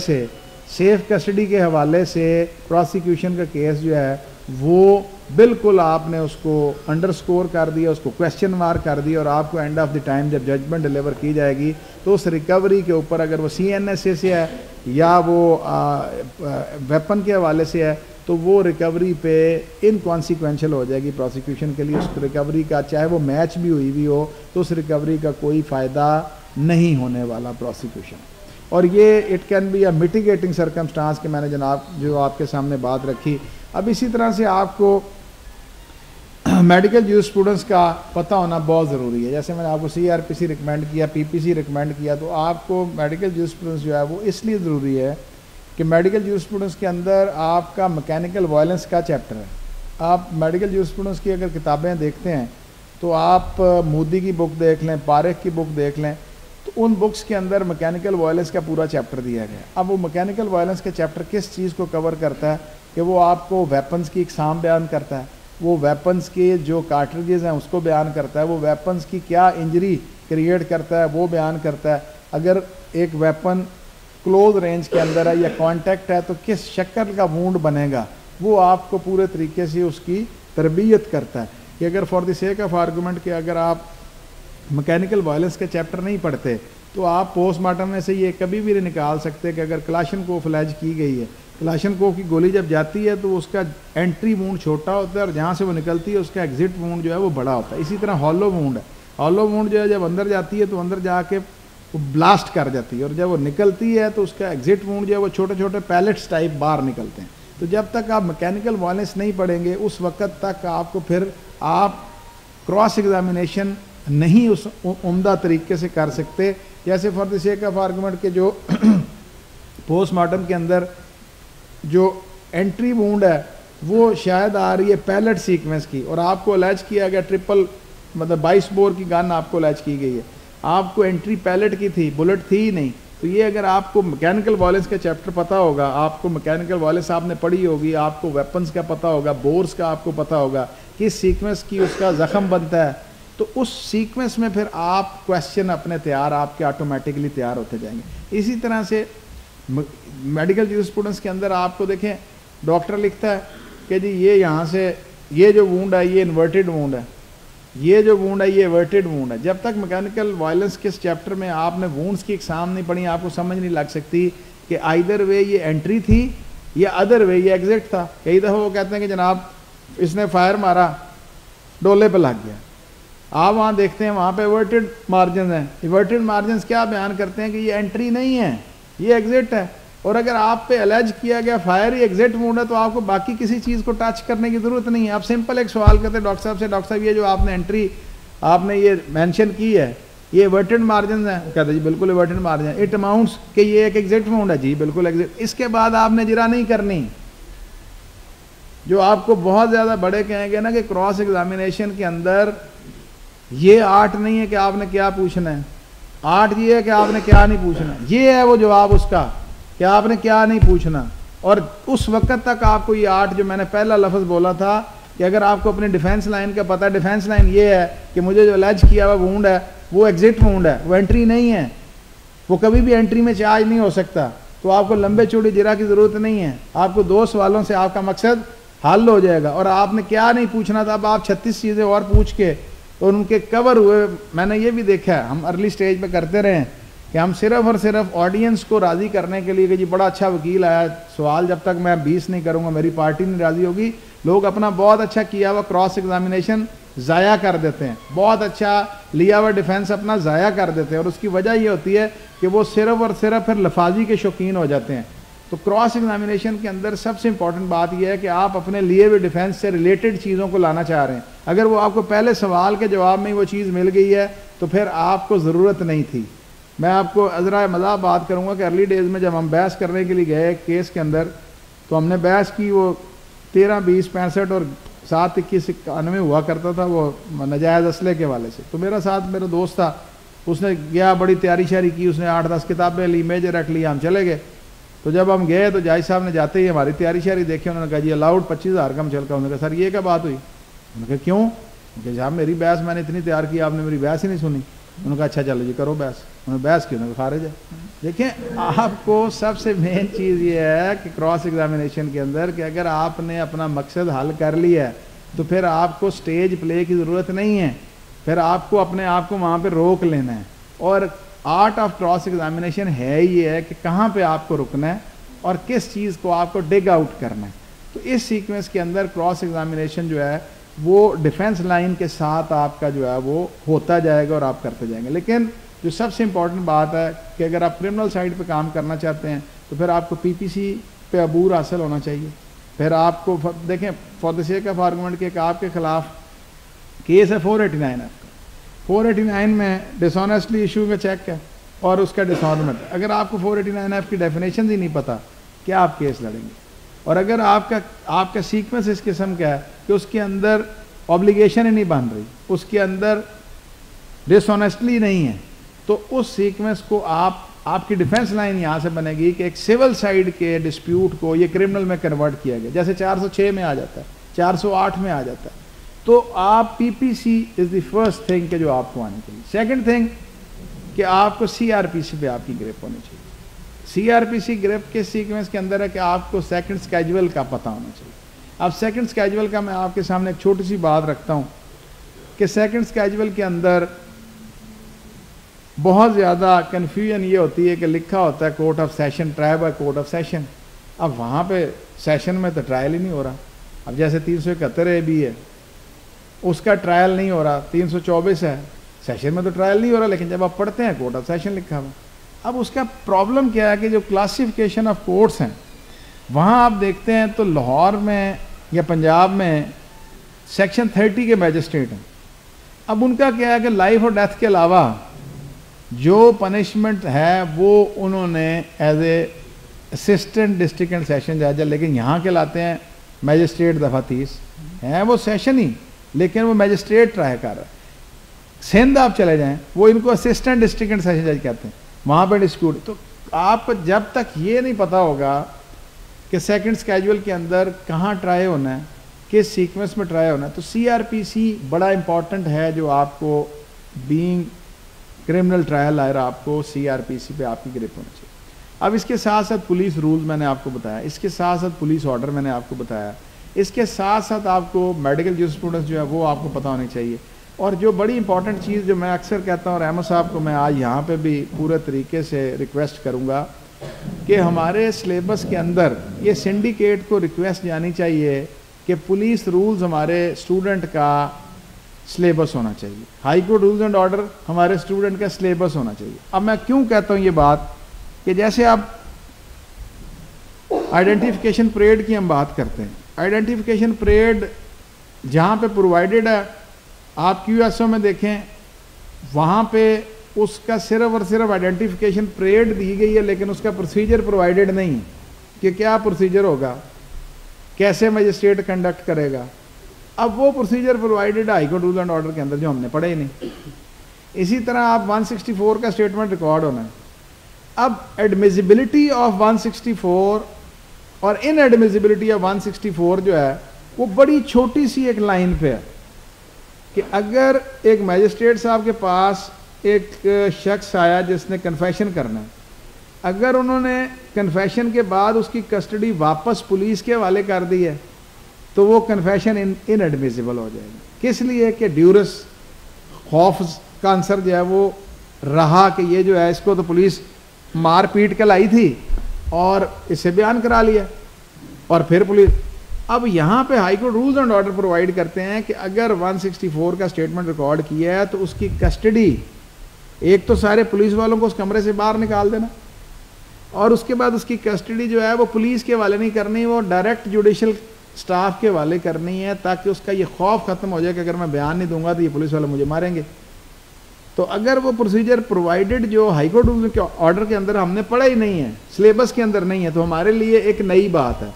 से प्रोसिक्यूशन का केस जो है वो बिल्कुल आपने उसको अंडरस्कोर कर दिया, उसको क्वेश्चन मार्क कर दिया, और आपको एंड ऑफ द टाइम जब जजमेंट डिलीवर की जाएगी तो उस रिकवरी के ऊपर अगर वो CNSA से है या वो वेपन के हवाले से है तो वो रिकवरी पे इनकॉन्सिक्वेंशियल हो जाएगी प्रोसिक्यूशन के लिए। उस रिकवरी का चाहे वो मैच भी हुई भी हो तो उस रिकवरी का कोई फ़ायदा नहीं होने वाला प्रोसिक्यूशन। और ये it can be a mitigating circumstance के मैंने जनाब जो आपके सामने बात रखी। अब इसी तरह से आपको मेडिकल जूरिस्प्रूडेंस का पता होना बहुत ज़रूरी है। जैसे मैंने आपको CRPC रिकमेंड किया, PPC रिकमेंड किया, तो आपको मेडिकल जूरिस्प्रूडेंस जो है वो इसलिए ज़रूरी है कि मेडिकल जूरिस्प्रूडेंस के अंदर आपका मैकेनिकल वायलेंस का चैप्टर है। आप मेडिकल जूरिस्प्रूडेंस की अगर किताबें देखते हैं तो आप मोदी की बुक देख लें, पारेख की बुक देख लें, तो उन बुक्स के अंदर मैकेनिकल वायलेंस का पूरा चैप्टर दिया गया। अब वो मैकेनिकल वायलेंस का चैप्टर किस चीज़ को कवर करता है कि वो आपको वेपन्स की इकसाम बयान करता है, वो वेपन्स के जो कार्ट्रिजेज हैं उसको बयान करता है, वो वेपन्स की क्या इंजरी क्रिएट करता है वो बयान करता है, अगर एक वेपन क्लोज रेंज के अंदर है या कांटेक्ट है तो किस शक्ल का वूंड बनेगा, वो आपको पूरे तरीके से उसकी तरबियत करता है। कि अगर for the sake of argument कि अगर आप मैकेनिकल वायलेंस के चैप्टर नहीं पढ़ते तो आप पोस्टमार्टम में से ये कभी भी नहीं निकाल सकते कि अगर क्लाशनकोफ लैज की गई है, क्लाशनकोफ की गोली जब जाती है तो उसका एंट्री वूंड छोटा होता है और जहाँ से वो निकलती है उसका एग्जिट वूंड जो है वो बड़ा होता है। इसी तरह हॉलो वूंड है, हॉलो वूंड जो है जब अंदर जाती है तो अंदर जाके वो ब्लास्ट कर जाती है, और जब वो निकलती है तो उसका एग्जिट वूंड जो है वो छोटे छोटे पैलेट्स टाइप बाहर निकलते हैं। तो जब तक आप मैकेनिकल वायलेंस नहीं पढ़ेंगे उस वक्त तक आपको फिर आप क्रॉस एग्जामिनेशन नहीं उस उम्दा तरीके से कर सकते। जैसे for the sake of argument के जो पोस्टमार्टम के अंदर जो एंट्री वूंड है वो शायद आ रही है पैलेट सीक्वेंस की, और आपको अलैज किया गया ट्रिपल मतलब 22 बोर की गन आपको अलैज की गई है, आपको एंट्री पैलेट की थी, बुलेट थी ही नहीं। तो ये अगर आपको मैकेनिकल वायलेंस का चैप्टर पता होगा, आपको मैकेनिकल वायलेंस आपने पढ़ी होगी, आपको वेपन्स का पता होगा, बोर्स का आपको पता होगा, किस सीक्वेंस की उसका जख्म बनता है, तो उस सीक्वेंस में फिर आप क्वेश्चन अपने तैयार आपके ऑटोमेटिकली तैयार होते जाएंगे। इसी तरह से मेडिकल जूरिस्प्रूडेंस के अंदर आपको देखें डॉक्टर लिखता है कि जी ये यहाँ से ये जो वूंड है ये इन्वर्टेड वूंड है, ये जो वूंड है ये इन्वर्टेड वूंड है। जब तक मैकेनिकल वायलेंस के चैप्टर में आपने वूंड्स की एग्जाम नहीं पढ़ी आपको समझ नहीं लग सकती कि आइदर वे ये एंट्री थी या अदर वे ये एग्जिट था। कई दफ़ा वो कहते हैं कि जनाब इसने फायर मारा डोले पे लग गया, आप वहाँ देखते हैं वहाँ पे इवर्टेड मार्जिन है। इवर्टेड मार्जिन क्या बयान करते हैं कि ये एंट्री नहीं है ये एग्जिट है, और अगर आप पे अलेज किया गया फायर ही एग्जिट वूंड है तो आपको बाकी किसी चीज़ को टच करने की ज़रूरत नहीं है। आप सिंपल एक सवाल करते हैं डॉक्टर साहब से, डॉक्टर साहब ये जो आपने एंट्री आपने ये मेंशन की है ये इवर्टेड मार्जिन है, कहते जी बिल्कुल इवर्टेड मार्जिन है, इट अमाउंट्स कि ये एक एग्जिट वूंड है, जी बिल्कुल एग्जिट। इसके बाद आपने जिरा नहीं करनी। जो आपको बहुत ज़्यादा बड़े कहेंगे ना कि क्रॉस एग्जामिनेशन के अंदर ये आर्ट नहीं है कि आपने क्या पूछना है, आर्ट ये है कि आपने क्या नहीं पूछना, ये है वो जवाब उसका कि आपने क्या नहीं पूछना। और उस वक्त तक आपको ये आर्ट जो मैंने पहला लफ्ज़ बोला था कि अगर आपको अपनी डिफेंस लाइन का पता है, डिफेंस लाइन ये है कि मुझे जो अलेज किया हुआ वूंड है वो एग्जिट वूंड है, वो एंट्री नहीं है, वो कभी भी एंट्री में चार्ज नहीं हो सकता, तो आपको लंबे चौड़े जिरा की ज़रूरत नहीं है। आपको 2 सवालों से आपका मकसद हल हो जाएगा। और आपने क्या नहीं पूछना था, अब आप 36 चीज़ें और पूछ के तो उनके कवर हुए। मैंने ये भी देखा है, हम अर्ली स्टेज पे करते रहे कि हम सिर्फ और सिर्फ ऑडियंस को राज़ी करने के लिए कि जी बड़ा अच्छा वकील आया, सवाल जब तक मैं 20 नहीं करूँगा मेरी पार्टी नहीं राज़ी होगी, लोग अपना बहुत अच्छा किया हुआ क्रॉस एग्जामिनेशन ज़ाया कर देते हैं, बहुत अच्छा लिया हुआ डिफेंस अपना ज़ाया कर देते हैं। और उसकी वजह ये होती है कि वो सिर्फ और सिर्फ फिर लफाजी के शौकीन हो जाते हैं तो क्रॉस एग्जामिनेशन के अंदर सबसे इंपॉर्टेंट बात यह है कि आप अपने लिए हुए डिफेंस से रिलेटेड चीज़ों को लाना चाह रहे हैं। अगर वो आपको पहले सवाल के जवाब में ही वो चीज़ मिल गई है तो फिर आपको ज़रूरत नहीं थी। मैं आपको ज़रा मज़ाक बात करूँगा कि अर्ली डेज़ में जब हम बहस करने के लिए गए केस के अंदर, तो हमने बहस की, वो 13, 20, 65 और 7, 21, 91 हुआ करता था वो नाजायज़ असले के वाले से। तो मेरा साथ मेरा दोस्त था, उसने गया, बड़ी तैयारी शारी की, उसने 8-10 किताबें ली, मेजर रख लिया, हम चले गए। तो जब हम गए तो जज साहब ने जाते ही हमारी तैयारी शारी देखी, उन्होंने कहा जी अलाउड 25,000 का हम चल का। उन्होंने कहा सर ये क्या बात हुई? उन्होंने कहा क्यों? उन्होंने साहब मेरी बहस मैंने इतनी तैयार की, आपने मेरी बहस ही नहीं सुनी। उन्होंने कहा अच्छा चलो जी करो बहस। उन्होंने बहस की, उन्होंने कहा खारिज है। देखें, आपको सबसे मेन चीज़ ये है कि क्रॉस एग्जामिनेशन के अंदर कि अगर आपने अपना मकसद हल कर लिया है तो फिर आपको स्टेज प्ले की ज़रूरत नहीं है, फिर आपको अपने आप को वहाँ पर रोक लेना है। और आर्ट ऑफ क्रॉस एग्जामिनेशन है ये है कि कहाँ पे आपको रुकना है और किस चीज़ को आपको डिग आउट करना है। तो इस सीक्वेंस के अंदर क्रॉस एग्जामिनेशन जो है वो डिफेंस लाइन के साथ आपका जो है वो होता जाएगा और आप करते जाएंगे। लेकिन जो सबसे इम्पॉर्टेंट बात है कि अगर आप क्रिमिनल साइड पे काम करना चाहते हैं तो फिर आपको पीपीसी पे अबूर हासिल होना चाहिए। फिर आपको देखें, for the sake of argument के आपके खिलाफ केस है 489 है, 489 में डिसऑनेस्टली इशू का चेक है और उसका डिसऑनरमेंट। अगर आपको 489F की डेफिनेशन ही नहीं पता क्या आप केस लड़ेंगे। और अगर आपका सीक्वेंस इस किस्म का है कि उसके अंदर ऑब्लिगेशन ही नहीं बन रही, उसके अंदर डिसऑनेस्टली नहीं है, तो उस सीक्वेंस को आपकी डिफेंस लाइन यहाँ से बनेगी कि एक सिविल साइड के डिस्प्यूट को ये क्रिमिनल में कन्वर्ट किया गया, जैसे 406 में आ जाता है, 408 में आ जाता है। तो आप PPC is the first thing के जो आपको आनी चाहिए। सेकंड थिंग कि आपको सीआरपीसी पे आपकी ग्रिप होनी चाहिए। सीआरपीसी ग्रिप के सीक्वेंस के अंदर है कि आपको सेकंड स्केजुअल का पता होना चाहिए। अब सेकंड स्केजुअल का मैं आपके सामने एक छोटी सी बात रखता हूँ कि सेकंड स्केजुअल के अंदर बहुत ज़्यादा कन्फ्यूजन ये होती है कि लिखा होता है court of session, trial by court of session. अब वहाँ पे सेशन में तो ट्रायल ही नहीं हो रहा। अब जैसे 371 भी है, उसका ट्रायल नहीं हो रहा, 324 है, सेशन में तो ट्रायल नहीं हो रहा, लेकिन जब आप पढ़ते हैं कोर्ट ऑफ सेशन लिखा हुआ। अब उसका प्रॉब्लम क्या है कि जो क्लासिफिकेशन ऑफ कोर्ट्स हैं वहाँ आप देखते हैं तो लाहौर में या पंजाब में सेक्शन 30 के मैजिस्ट्रेट हैं। अब उनका क्या है कि लाइफ और डेथ के अलावा जो पनिशमेंट है वो उन्होंने as a assistant district and session जज, लेकिन यहाँ के लाते हैं मैजिस्ट्रेट दफ़ा 30 हैं, वो सेशन ही, लेकिन वो मैजिस्ट्रेट ट्राई कर रहा है। सिंध आप चले जाएं, वो इनको असिस्टेंट डिस्ट्रिक्ट एंड सेशन जज कहते हैं, वहाँ पर डिस्प्यूट। तो आपको जब तक ये नहीं पता होगा कि सेकंड स्केजुअल के अंदर कहाँ ट्राई होना है, किस सीक्वेंस में ट्राई होना है, तो सीआरपीसी बड़ा इंपॉर्टेंट है जो आपको बीइंग क्रिमिनल ट्रायल लायर आपको सीआरपीसी पे आपकी ग्रिप होनी चाहिए। अब इसके साथ साथ पुलिस रूल्स मैंने आपको बताया, इसके साथ साथ पुलिस ऑर्डर मैंने आपको बताया, इसके साथ साथ आपको मेडिकल जूरिस्प्रूडेंस जो है वो आपको पता होनी चाहिए। और जो बड़ी इंपॉर्टेंट चीज़ जो मैं अक्सर कहता हूँ, रहमत साहब को मैं आज यहाँ पे भी पूरे तरीके से रिक्वेस्ट करूँगा कि हमारे सिलेबस के अंदर ये सिंडिकेट को रिक्वेस्ट जानी चाहिए कि पुलिस रूल्स हमारे स्टूडेंट का सिलेबस होना चाहिए, high court rules and order हमारे स्टूडेंट का सिलेबस होना चाहिए। अब मैं क्यों कहता हूँ ये बात कि जैसे आप आइडेंटिफिकेशन परेड की हम बात करते हैं, आइडेंटिफिकेशन परेड जहाँ पे प्रोवाइडेड है, आप QSO में देखें वहाँ पे उसका सिर्फ और सिर्फ आइडेंटिफिकेशन परेड दी गई है, लेकिन उसका प्रोसीजर प्रोवाइडेड नहीं कि क्या प्रोसीजर होगा, कैसे मजिस्ट्रेट कंडक्ट करेगा। अब वो procedure provided high court rule and order के अंदर जो हमने पढ़े ही नहीं। इसी तरह आप 164 का स्टेटमेंट रिकॉर्ड होना है। अब एडमिजिबिलिटी ऑफ 164 और इनएडमिजिबिलिटी ऑफ 164 जो है वो बड़ी छोटी सी एक लाइन पे है कि अगर एक मैजिस्ट्रेट साहब के पास एक शख्स आया जिसने कन्फेशन करना है, अगर उन्होंने कन्फेशन के बाद उसकी कस्टडी वापस पुलिस के हवाले कर दी है तो वो कन्फेशन इनएडमिसिबल हो जाएगा। किस लिए कि ड्यूरस खौफ का आंसर जो है वो रहा कि ये जो है इसको तो पुलिस मार पीट के लाई थी और इसे बयान करा लिया और फिर पुलिस। अब यहाँ पे high court rules and order provide करते हैं कि अगर 164 का स्टेटमेंट रिकॉर्ड किया है तो उसकी कस्टडी एक तो सारे पुलिस वालों को उस कमरे से बाहर निकाल देना, और उसके बाद उसकी कस्टडी जो है वो पुलिस के हवाले नहीं करनी, वो डायरेक्ट जुडिशल स्टाफ के हवाले करनी है, ताकि उसका ये खौफ ख़त्म हो जाए कि अगर मैं बयान नहीं दूंगा तो ये पुलिस वाले मुझे मारेंगे। तो अगर वो प्रोसीजर प्रोवाइडेड जो हाई कोर्ट रूल के ऑर्डर के अंदर हमने पढ़ा ही नहीं है, सिलेबस के अंदर नहीं है, तो हमारे लिए एक नई बात है।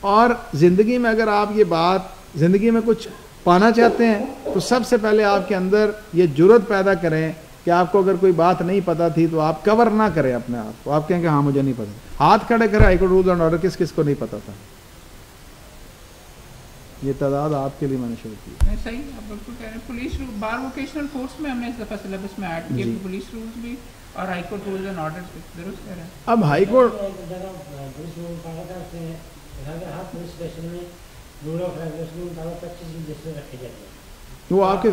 और ज़िंदगी में अगर आप ये बात ज़िंदगी में कुछ पाना चाहते हैं तो सबसे पहले आपके अंदर ये जुर्रत पैदा करें कि आपको अगर कोई बात नहीं पता थी तो आप कवर ना करें अपने आप को, आप कहें कि हाँ मुझे नहीं पता। हाथ खड़े करें high court rule and order किस किस को नहीं पता था। ये तादाद आपके लिए मैंने शुरू की। सही आप बिल्कुल कह रहे हैं। पुलिस बार वोकेशनल कोर्स में हमने इस दफ़ा सिलेबस में ऐड किया पुलिस रूल्स भी और high court rules and orders भी, दुरुस्त कह रहे हैं। अब हाई कोर्ट वो आपके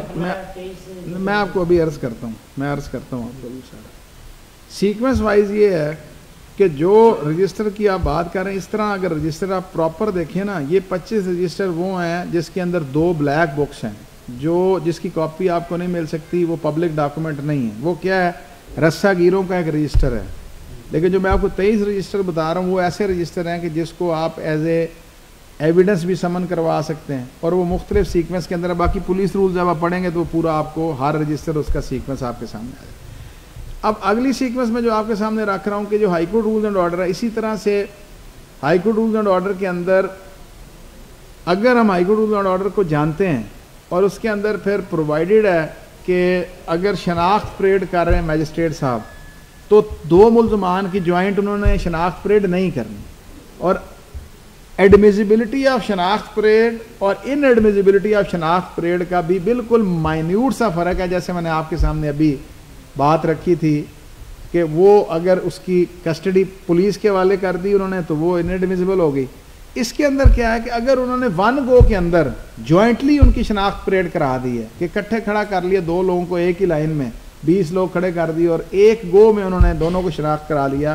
मैं आपको अभी अर्ज़ करता हूँ आपको सीक्वेंस वाइज ये है कि जो रजिस्टर की आप बात कर रहे हैं, इस तरह अगर रजिस्टर आप प्रॉपर देखें ना, ये 25 रजिस्टर वो हैं जिसके अंदर 2 ब्लैक बुक्स हैं, जो जिसकी कॉपी आपको नहीं मिल सकती, वो पब्लिक डॉक्यूमेंट नहीं है। वो क्या है, रस्सागीरों का एक रजिस्टर है। लेकिन जो मैं आपको 23 रजिस्टर बता रहा हूँ वो ऐसे रजिस्टर हैं कि जिसको आप एज ए एविडेंस भी समन करवा सकते हैं, और वो मुख्तलिफ सीक्वेंस के अंदर है। बाकी पुलिस रूल जब आप पढ़ेंगे तो पूरा आपको हर रजिस्टर उसका सीक्वेंस आपके सामने आ जाएगा। अब अगली सीक्वेंस में जो आपके सामने रख रहा हूँ कि जो high court rules and order है, इसी तरह से high court rules and order के अंदर अगर हम high court rules and order को जानते हैं और उसके अंदर फिर प्रोवाइडेड है कि अगर शनाख्त परेड कर रहे हैं मैजिस्ट्रेट साहब तो 2 मुल्ज़मान की जॉइंट उन्होंने शनाख्त परेड नहीं करनी, और एडमिजिबिलिटी ऑफ शनाख्त परेड और इनएडमिजिबिलिटी ऑफ शनाख्त परेड का भी बिल्कुल माइन्यूट सा फ़र्क है। जैसे मैंने आपके सामने अभी बात रखी थी कि वो अगर उसकी कस्टडी पुलिस के हवाले कर दी उन्होंने तो वो इनएडमिजिबल हो गई। इसके अंदर क्या है कि अगर उन्होंने 1 गो के अंदर जॉइंटली उनकी शनाख्त परेड करा दी है कि इकट्ठे खड़ा कर लिया 2 लोगों को एक ही लाइन में, 20 लोग खड़े कर दिए और एक गो में उन्होंने दोनों को शनाख्त करा लिया,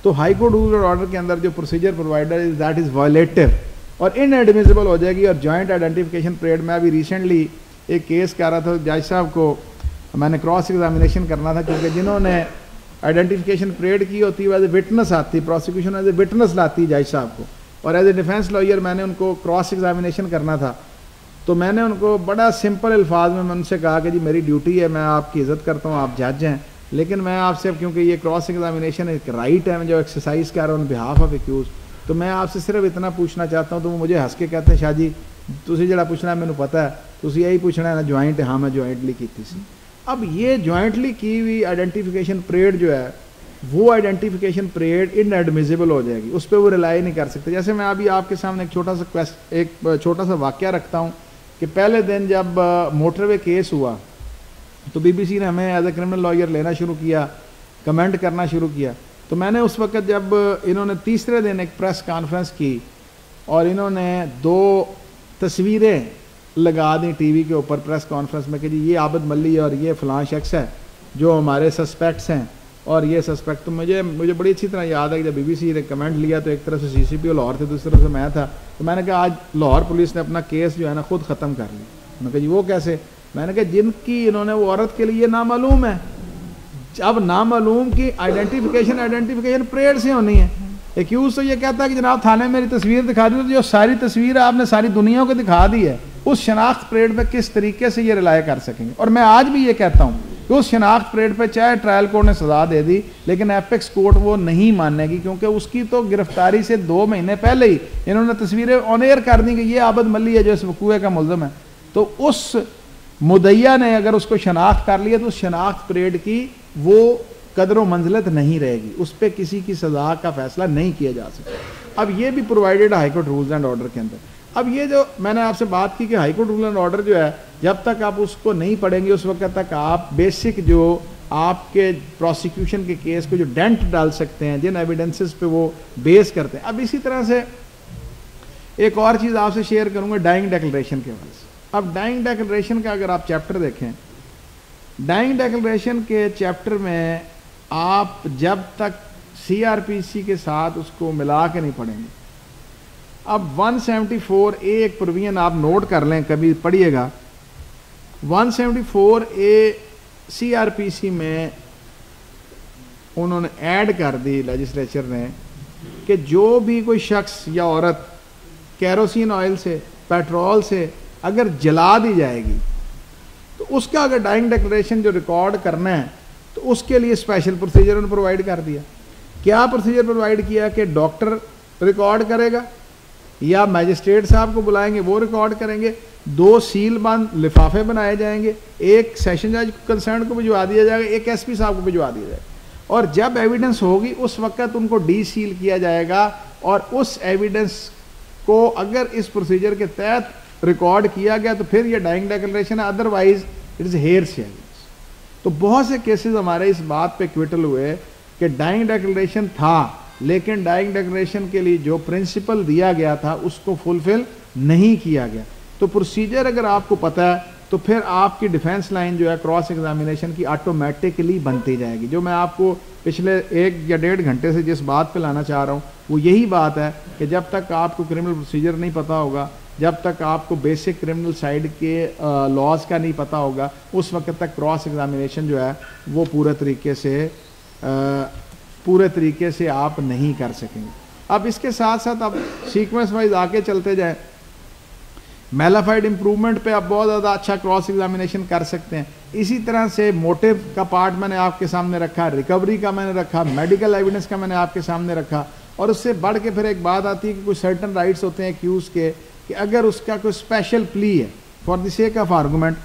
तो हाई कोर्ट रूल और ऑर्डर के अंदर जो procedure provider is that is violative और इनएडमिसिबल हो जाएगी। और जॉइंट आइडेंटिफिकेशन परेड में अभी रिसेंटली एक केस कर रहा था, जज साहब को मैंने क्रॉस एग्जामिनेशन करना था क्योंकि जिन्होंने आइडेंटिफिकेशन परेड की होती है एज ए विटनेस आती, प्रोसिक्यूशन एज ए विटनेस लाती जज साहब को, और एज ए डिफेंस लॉयर मैंने उनको क्रॉस एग्जामिनेशन करना था। तो मैंने उनको बड़ा सिंपल अल्फाज में उनसे कहा कि जी मेरी ड्यूटी है, मैं आपकी इज़्ज़त करता हूँ, आप जज हैं, लेकिन मैं आपसे क्योंकि ये क्रॉस एग्जामिनेशन एक राइट है, मैं जो एक्सरसाइज कर रहा हूँ ऑन बिहाफ ऑफ एक्यूज, तो मैं आपसे सिर्फ इतना पूछना चाहता हूँ। तो वो मुझे हंस के कहते हैं शाह जी तुसी जड़ा पूछना है मैंने पता है, तुसी यही पूछना है ना जॉइंट, हाँ मैं जॉइंटली की थी। अब ये जॉइंटली की हुई आइडेंटिफिकेशन परेड जो है वो आइडेंटिफिकेशन परेड इनएडमिसिबल हो जाएगी, उस पर वो रिलाई नहीं कर सकते। जैसे मैं अभी आपके सामने एक छोटा सा वाक़या रखता हूँ कि पहले दिन जब मोटरवे केस हुआ तो बीबीसी ने हमें एज ए क्रिमिनल लॉयर लेना शुरू किया, कमेंट करना शुरू किया। तो मैंने उस वक्त जब इन्होंने तीसरे दिन एक प्रेस कॉन्फ्रेंस की और इन्होंने 2 तस्वीरें लगा दी टीवी के ऊपर प्रेस कॉन्फ्रेंस में कि जी ये आबिद मल्ली और ये फ़लाँ शख्स है जो हमारे सस्पेक्ट्स हैं और ये सस्पेक्ट। तो मुझे बड़ी अच्छी तरह याद है कि जब बीबीसी ने कमेंट लिया तो एक तरफ से सीसीपी लाहौर थे, दूसरी तरफ से मैं था। तो मैंने कहा आज लाहौर पुलिस ने अपना केस जो है ना खुद ख़त्म कर लिया। मैंने कहा जी वो कैसे? मैंने कहा जिनकी इन्होंने वो औरत के लिए नामालूम है, अब नामालूम की आइडेंटिफिकेशन परेड से होनी है। एक्यूज तो ये कहता है कि जनाब थाने मेरी तस्वीर दिखा दी, तो जो सारी तस्वीर आपने सारी दुनिया को दिखा दी है, उस शनाख्त परेड में किस तरीके से ये रिलाय कर सकेंगे। और मैं आज भी ये कहता हूँ कि उस शनाख्त परेड पे चाहे ट्रायल कोर्ट ने सजा दे दी लेकिन एपेक्स कोर्ट वो नहीं मानेगी, क्योंकि उसकी तो गिरफ्तारी से 2 महीने पहले ही इन्होंने तस्वीरें ऑन एयर कर दी कि ये आबिद मल्ली है जो इस वकूए का मुल्ज़िम है। तो उस मुदैया ने अगर उसको शनाख्त कर लिया तो उस शनाख्त परेड की वो कदर व मंजिलत नहीं रहेगी, उस पर किसी की सजा का फैसला नहीं किया जा सकता। अब ये भी provided high court rules and order के अंदर। अब ये जो मैंने आपसे बात की कि high court rule and order जो है जब तक आप उसको नहीं पढ़ेंगे उस वक्त तक आप बेसिक जो आपके प्रोसिक्यूशन के केस को जो डेंट डाल सकते हैं, जिन एविडेंसेस पे वो बेस करते हैं। अब इसी तरह से एक और चीज़ आपसे शेयर करूंगा डाइंग डिक्लेरेशन के हवाले से। अब डाइंग डिक्लेरेशन का अगर आप चैप्टर देखें, डाइंग डिक्लेरेशन के चैप्टर में आप जब तक CRPC के साथ उसको मिला के नहीं पढ़ेंगे। अब 174A एक प्रोविजन आप नोट कर लें, कभी पढ़िएगा। 174A CRPC में उन्होंने ऐड कर दी लेजिस्लेचर ने कि जो भी कोई शख्स या औरत कैरोसिन ऑयल से, पेट्रोल से अगर जला दी जाएगी तो उसका अगर डाइंग डिक्लेरेशन जो रिकॉर्ड करना है तो उसके लिए स्पेशल प्रोसीजर उन्होंने प्रोवाइड कर दिया। क्या प्रोसीजर प्रोवाइड किया कि डॉक्टर रिकॉर्ड करेगा या मैजिस्ट्रेट साहब को बुलाएंगे, वो रिकॉर्ड करेंगे, 2 सील बंद लिफाफे बनाए जाएंगे, एक सेशन जज कंसर्न को भिजवा दिया जाएगा, एक एसपी साहब को भिजवा दिया जाएगा, और जब एविडेंस होगी उस वक्त उनको डी सील किया जाएगा। और उस एविडेंस को अगर इस प्रोसीजर के तहत रिकॉर्ड किया गया तो फिर ये डाइंग डिक्लेरेशन है, अदरवाइज इट इज हेयरसे एविडेंस। तो बहुत से केसेस हमारे इस बात पे क्विटल हुए कि डाइंग डिक्लेरेशन था लेकिन डाइंग डिक्लेरेशन के लिए जो प्रिंसिपल दिया गया था उसको फुलफिल नहीं किया गया। तो प्रोसीजर अगर आपको पता है तो फिर आपकी डिफेंस लाइन जो है क्रॉस एग्जामिनेशन की ऑटोमेटिकली बनती जाएगी। जो मैं आपको पिछले 1 या 1.5 घंटे से जिस बात पे लाना चाह रहा हूँ वो यही बात है कि जब तक आपको क्रिमिनल प्रोसीजर नहीं पता होगा, जब तक आपको बेसिक क्रिमिनल साइड के लॉज का नहीं पता होगा, उस वक्त तक क्रॉस एग्जामिनेशन जो है वो पूरे तरीके से आप नहीं कर सकेंगे। अब इसके साथ साथ आप सीक्वेंस वाइज आके चलते जाएं, मेलाफाइड इम्प्रूवमेंट पे आप बहुत ज़्यादा अच्छा क्रॉस एग्जामिनेशन कर सकते हैं। इसी तरह से मोटिव का पार्ट मैंने आपके सामने रखा, रिकवरी का मैंने रखा, मेडिकल एविडेंस का मैंने आपके सामने रखा, और उससे बढ़ के फिर एक बात आती है कि कुछ सर्टन राइट्स होते हैं एक्यूज के कि अगर उसका कोई स्पेशल प्ली है for the sake of argument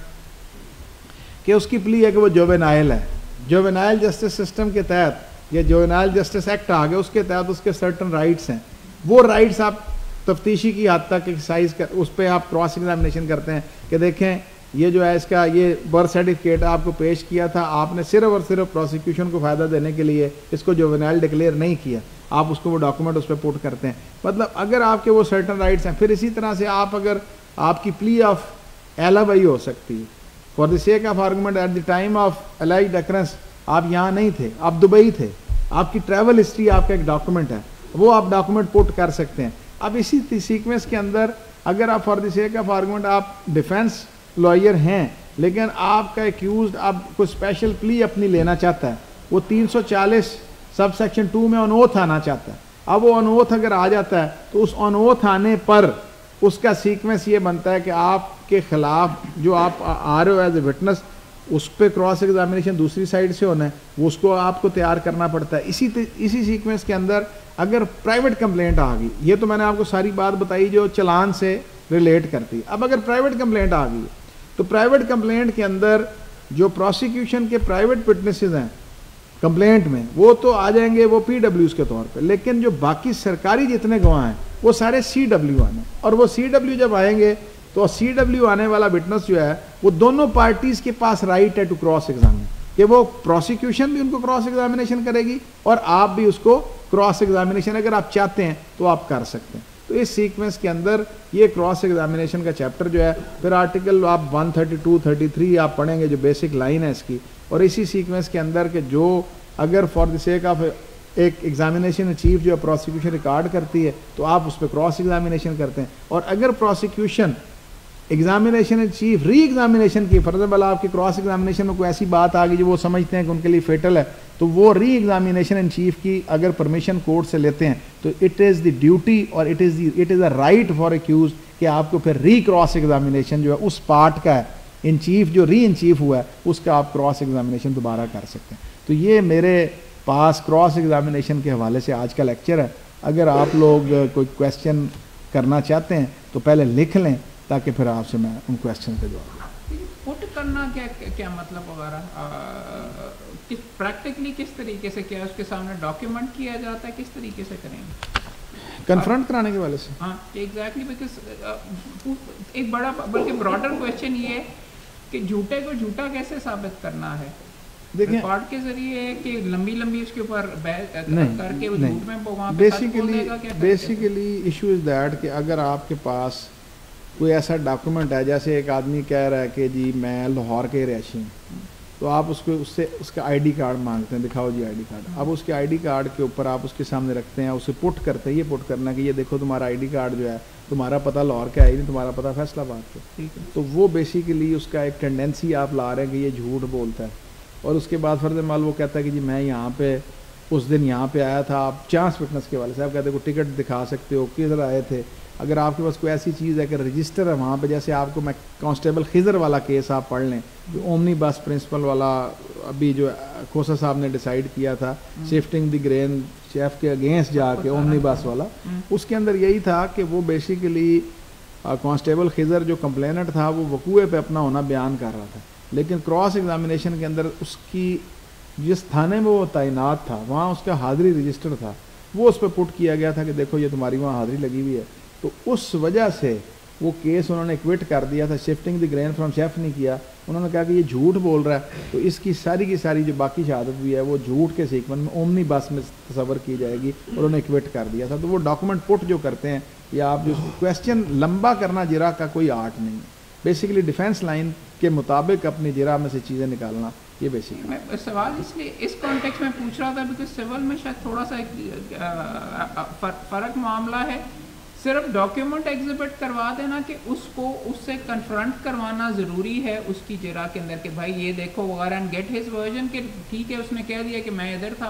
कि उसकी प्ली है कि वो जुवेनाइल है, जुवेनाइल जस्टिस सिस्टम के तहत या जुवेनाइल जस्टिस एक्ट आ गया उसके तहत उसके सर्टन राइट्स हैं, वो राइट्स आप तफ्तीशी की हद तक एक्सरसाइज कर उस पर आप क्रॉस एग्जामिनेशन करते हैं कि देखें ये जो है इसका ये बर्थ सर्टिफिकेट आपको पेश किया था, आपने सिर्फ और सिर्फ प्रोसिक्यूशन को फ़ायदा देने के लिए इसको जुवेनाइल डिक्लेयर नहीं किया, आप उसको वो डॉक्यूमेंट उस पर पुट करते हैं। मतलब अगर आपके वो सर्टन राइट्स हैं। फिर इसी तरह से आप अगर आपकी प्ली ऑफ एलाबाई हो सकती है for the sake of argument at the time of allied occurrence आप यहाँ नहीं थे, आप दुबई थे, आपकी ट्रैवल हिस्ट्री आपका एक डॉक्यूमेंट है, वो आप डॉक्यूमेंट पुट कर सकते हैं। अब इसी सीक्वेंस के अंदर अगर आप for the sake of argument आप डिफेंस लॉयर हैं लेकिन आपका एक्यूज अब कोई स्पेशल प्ली अपनी लेना चाहता है, वो 340 सब सेक्शन 2 में ऑन ओथ आना चाहता है, अब वो ऑन ओथ अगर आ जाता है तो उस ऑन ओथ आने पर उसका सीक्वेंस ये बनता है कि आपके खिलाफ जो आप आ रहे हो एज ए विटनेस उस पर क्रॉस एग्जामिनेशन दूसरी साइड से होना है, वो उसको आपको तैयार करना पड़ता है। इसी सीक्वेंस के अंदर अगर प्राइवेट कंप्लेंट आ गई, ये तो मैंने आपको सारी बात बताई जो चलान से रिलेट करती है। अब अगर प्राइवेट कंप्लेंट आ गई तो प्राइवेट कंप्लेंट के अंदर जो प्रोसिक्यूशन के प्राइवेट विटनेसेस हैं कंप्लेंट में वो तो आ जाएंगे वो PWs के तौर पे, लेकिन जो बाकी सरकारी जितने गवाह हैं वो सारे CW आने, और वो CW जब आएंगे तो CW आने वाला विटनेस जो है वो दोनों पार्टीज के पास राइट है टू क्रॉस एग्जामिन, कि वो प्रोसिक्यूशन भी उनको क्रॉस एग्जामिनेशन करेगी और आप भी उसको क्रॉस एग्जामिनेशन अगर आप चाहते हैं तो आप कर सकते हैं। तो इस सीक्वेंस के अंदर ये क्रॉस एग्जामिनेशन का चैप्टर जो है फिर आर्टिकल आप 132, 33 आप पढ़ेंगे जो बेसिक लाइन है इसकी, और इसी सीक्वेंस के अंदर के जो अगर फॉर द सेक ऑफ एक एग्जामिनेशन चीफ जो है प्रोसिक्यूशन रिकॉर्ड करती है तो आप उस पर क्रॉस एग्जामिनेशन करते हैं, और अगर prosecution examination chief re examination की फर्जबल आपकी क्रॉस एग्जामिनेशन में कोई ऐसी बात आ गई जो वो समझते हैं कि उनके लिए फेटल है तो वो री एग्जामिनेशन इन चीफ की अगर परमिशन कोर्ट से लेते हैं तो इट इज़ द ड्यूटी और it is a right for accused कि आपको फिर री क्रॉस एग्जामिनेशन जो है उस पार्ट का है इन चीफ जो री इन चीफ हुआ है उसका आप क्रॉस एग्जामिनेशन दोबारा कर सकते हैं। तो ये मेरे पास क्रॉस एग्जामिनेशन के हवाले से आज का लेक्चर है। अगर आप लोग कोई क्वेश्चन करना चाहते हैं तो पहले लिख लें ताकि फिर आपसे मैं उन क्वेश्चन के जवाब पुट करना क्या मतलब वगैरह किस प्रैक्टिकली किस तरीके से, क्या उसके सामने डॉक्यूमेंट किया जाता है, किस तरीके से करेंगे कन्फ्रंट कराने के वाले से? हाँ एग्जैक्टली, बिकॉज एक बड़ा बल्कि ब्रॉडर क्वेश्चन ये है कि झूठे को झूठा कैसे साबित करना है। देखिए रिकॉर्ड के जरिए कि लंबी उसके ऊपर करके वो झूठ में वहाँ पे सच बोल देगा क्या? बेसिकली इशू इज दैट कि अगर आपके पास कोई ऐसा डॉक्यूमेंट है, जैसे एक आदमी कह रहा है कि जी मैं लाहौर के रहायशी हूँ, तो आप उसको उससे उसका आईडी कार्ड मांगते हैं, दिखाओ जी आईडी कार्ड। अब उसके आईडी कार्ड के ऊपर आप उसके सामने रखते हैं, उसे पुट करते हैं, ये पुट करना कि ये देखो तुम्हारा आईडी कार्ड जो है तुम्हारा पता लाहौर का है नहीं, तुम्हारा पता फैसलाबाद का। ठीक है, तो वो बेसिकली उसका एक टेंडेंसी आप ला रहे हैं कि ये झूठ बोलता है, और उसके बाद फर्ज माल वो कहता है कि जी मैं यहाँ पे उस दिन यहाँ पे आया था, आप चांस विटनेस के वाले साहब कहते को टिकट दिखा सकते हो, किधर आए थे। अगर आपके पास कोई ऐसी चीज़ है कि रजिस्टर है वहाँ पे, जैसे आपको मैं कांस्टेबल खिजर वाला केस आप पढ़ लें, जो ओमनी बस प्रिंसिपल वाला अभी जो खोसा साहब ने डिसाइड किया था, शिफ्टिंग द ग्रेन शेफ के अगेंस्ट जाके ओमनी बस वाला, उसके अंदर यही था कि वो बेसिकली कांस्टेबल खिजर जो कंप्लेनेंट था वो वकूए पे अपना होना बयान कर रहा था, लेकिन क्रॉस एग्जामिनेशन के अंदर उसकी जिस थाने में वो तैनात था वहाँ उसका हाजिरी रजिस्टर था, वो उस पर पुट किया गया था कि देखो ये तुम्हारी वहाँ हाजिरी लगी हुई है। तो उस वजह से वो केस उन्होंने क्विट कर दिया था, shifting the grain from chef नहीं किया। उन्होंने कहा कि ये झूठ बोल रहा है, तो इसकी सारी की सारी जो बाकी शहादत भी है वो झूठ के सीक्वेंस में ओमनी बस में तस्वर की जाएगी, और उन्होंने क्विट कर दिया था। तो वो डॉक्यूमेंट पुट जो करते हैं या आप जो क्वेश्चन लंबा करना जिरा का कोई आर्ट नहीं है, बेसिकली डिफेंस लाइन के मुताबिक अपनी जिरा में से चीज़ें निकालना, ये बेसिकली। मैं सवाल इसलिए इस कॉन्टेक्स्ट में पूछ रहा था बिकॉज सिविल में शायद थोड़ा सा फ़र्क मामला है। सिर्फ डॉक्यूमेंट एग्जिबिट करवा देना कि उसको उससे कन्फ्रंट करवाना ज़रूरी है उसकी जिरा के अंदर कि भाई ये देखो वगैरह, एंड गेट हिज वर्जन कि ठीक है उसने कह दिया कि मैं इधर था,